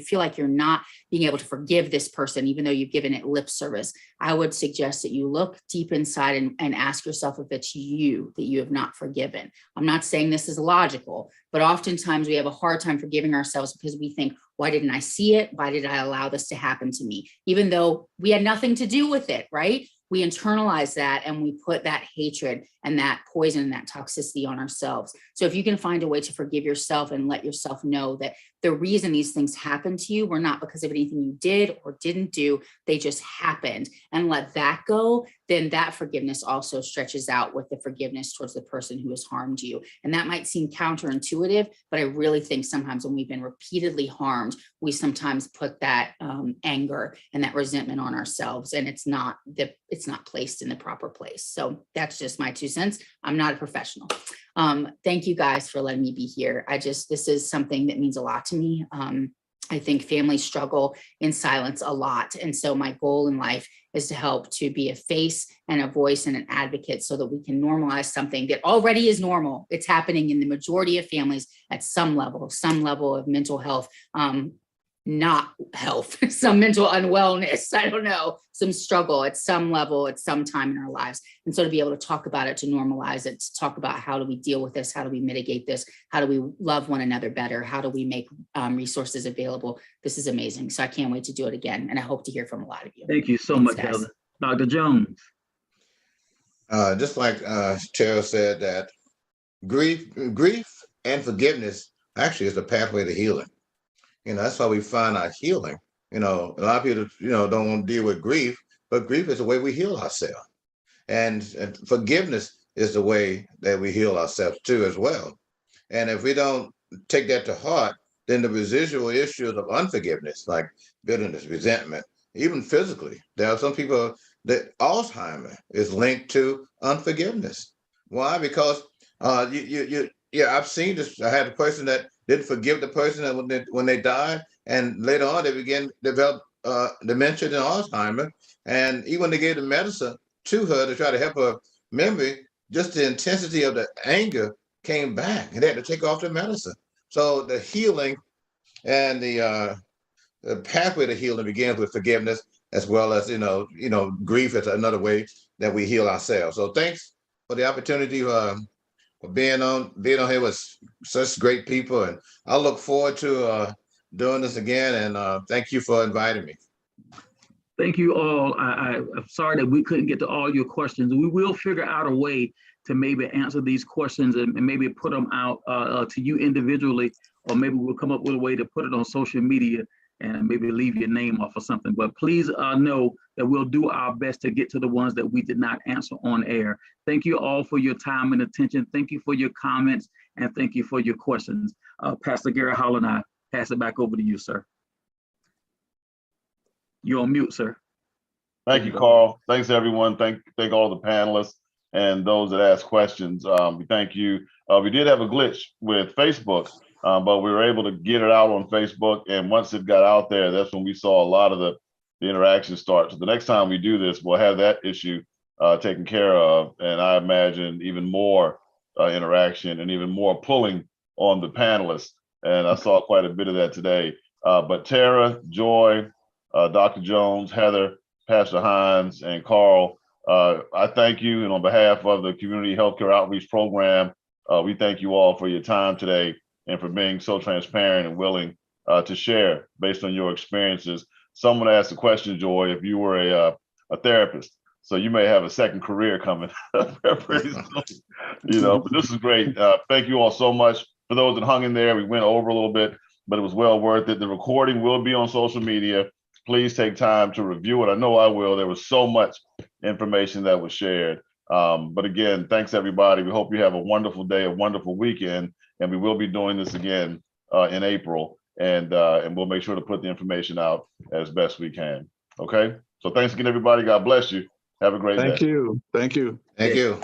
feel like you're not being able to forgive this person, even though you've given it lip service, I would suggest that you look deep inside and ask yourself if it's you that you have not forgiven. I'm not saying this is logical, but oftentimes we have a hard time forgiving ourselves because we think, why didn't I see it? Why did I allow this to happen to me? Even though we had nothing to do with it, right? We internalize that and we put that hatred and that poison and that toxicity on ourselves. So if you can find a way to forgive yourself and let yourself know that the reason these things happened to you were not because of anything you did or didn't do, they just happened, and let that go, then that forgiveness also stretches out with the forgiveness towards the person who has harmed you. And that might seem counterintuitive, but I really think sometimes when we've been repeatedly harmed, we sometimes put that anger and that resentment on ourselves, and it's not placed in the proper place. So that's just my 2 cents. I'm not a professional. Thank you guys for letting me be here. This is something that means a lot to me. I think families struggle in silence a lot. And so my goal in life is to help to be a face and a voice and an advocate so that we can normalize something that already is normal. It's happening in the majority of families at some level of mental health, not health, some mental unwellness, I don't know, some struggle at some level at some time in our lives. And so to be able to talk about it, to normalize it, to talk about how do we deal with this, how do we mitigate this, how do we love one another better, how do we make resources available, this is amazing. So I can't wait to do it again, and I hope to hear from a lot of you. Thank you so much, Heather. Dr. Jones. Just like Cheryl said, that grief and forgiveness actually is the pathway to healing. That's why we find our healing. A lot of people, don't want to deal with grief, but grief is the way we heal ourselves. And forgiveness is the way that we heal ourselves too, as well. And if we don't take that to heart, then the residual issues of unforgiveness, like bitterness, resentment, even physically, there are some people that Alzheimer's is linked to unforgiveness. Why? Because I've seen this. I had a person that didn't forgive the person when they died, and later on they began to develop dementia and Alzheimer's. And even when they gave the medicine to her to try to help her memory, just the intensity of the anger came back, and they had to take off the medicine. So the healing and the the pathway to healing begins with forgiveness, as well as grief is another way that we heal ourselves. So thanks for the opportunity for being on here with such great people, and I look forward to doing this again. And thank you for inviting me. Thank you all. I'm sorry that we couldn't get to all your questions. We will figure out a way to maybe answer these questions and maybe put them out to you individually, or maybe we'll come up with a way to put it on social media and maybe leave your name off or something. But please know that we'll do our best to get to the ones that we did not answer on air. Thank you all for your time and attention. Thank you for your comments, and thank you for your questions. Pastor Gary Holland, I pass it back over to you, sir. You're on mute, sir. Thank you, Carl. Thanks, everyone. Thank all the panelists and those that asked questions. We thank you. We did have a glitch with Facebook, but we were able to get it out on Facebook. And once it got out there, that's when we saw a lot of the interaction start. So the next time we do this, we'll have that issue taken care of. And I imagine even more interaction and even more pulling on the panelists. And I saw quite a bit of that today. But Thera, Joy, Dr. Jones, Heather, Pastor Hines, and Carl, I thank you. And on behalf of the Community Healthcare Outreach Program, we thank you all for your time today and for being so transparent and willing to share based on your experiences. Someone asked the question, Joy, if you were a therapist, so you may have a second career coming pretty soon, but this is great. Thank you all so much. For those that hung in there, we went over a little bit, but it was well worth it. The recording will be on social media. Please take time to review it. I know I will. There was so much information that was shared. But again, thanks everybody. We hope you have a wonderful day, a wonderful weekend, and we will be doing this again in April. And we'll make sure to put the information out as best we can. Okay. So thanks again, everybody. God bless you. Have a great day. Thank you. Thank you. Thank you.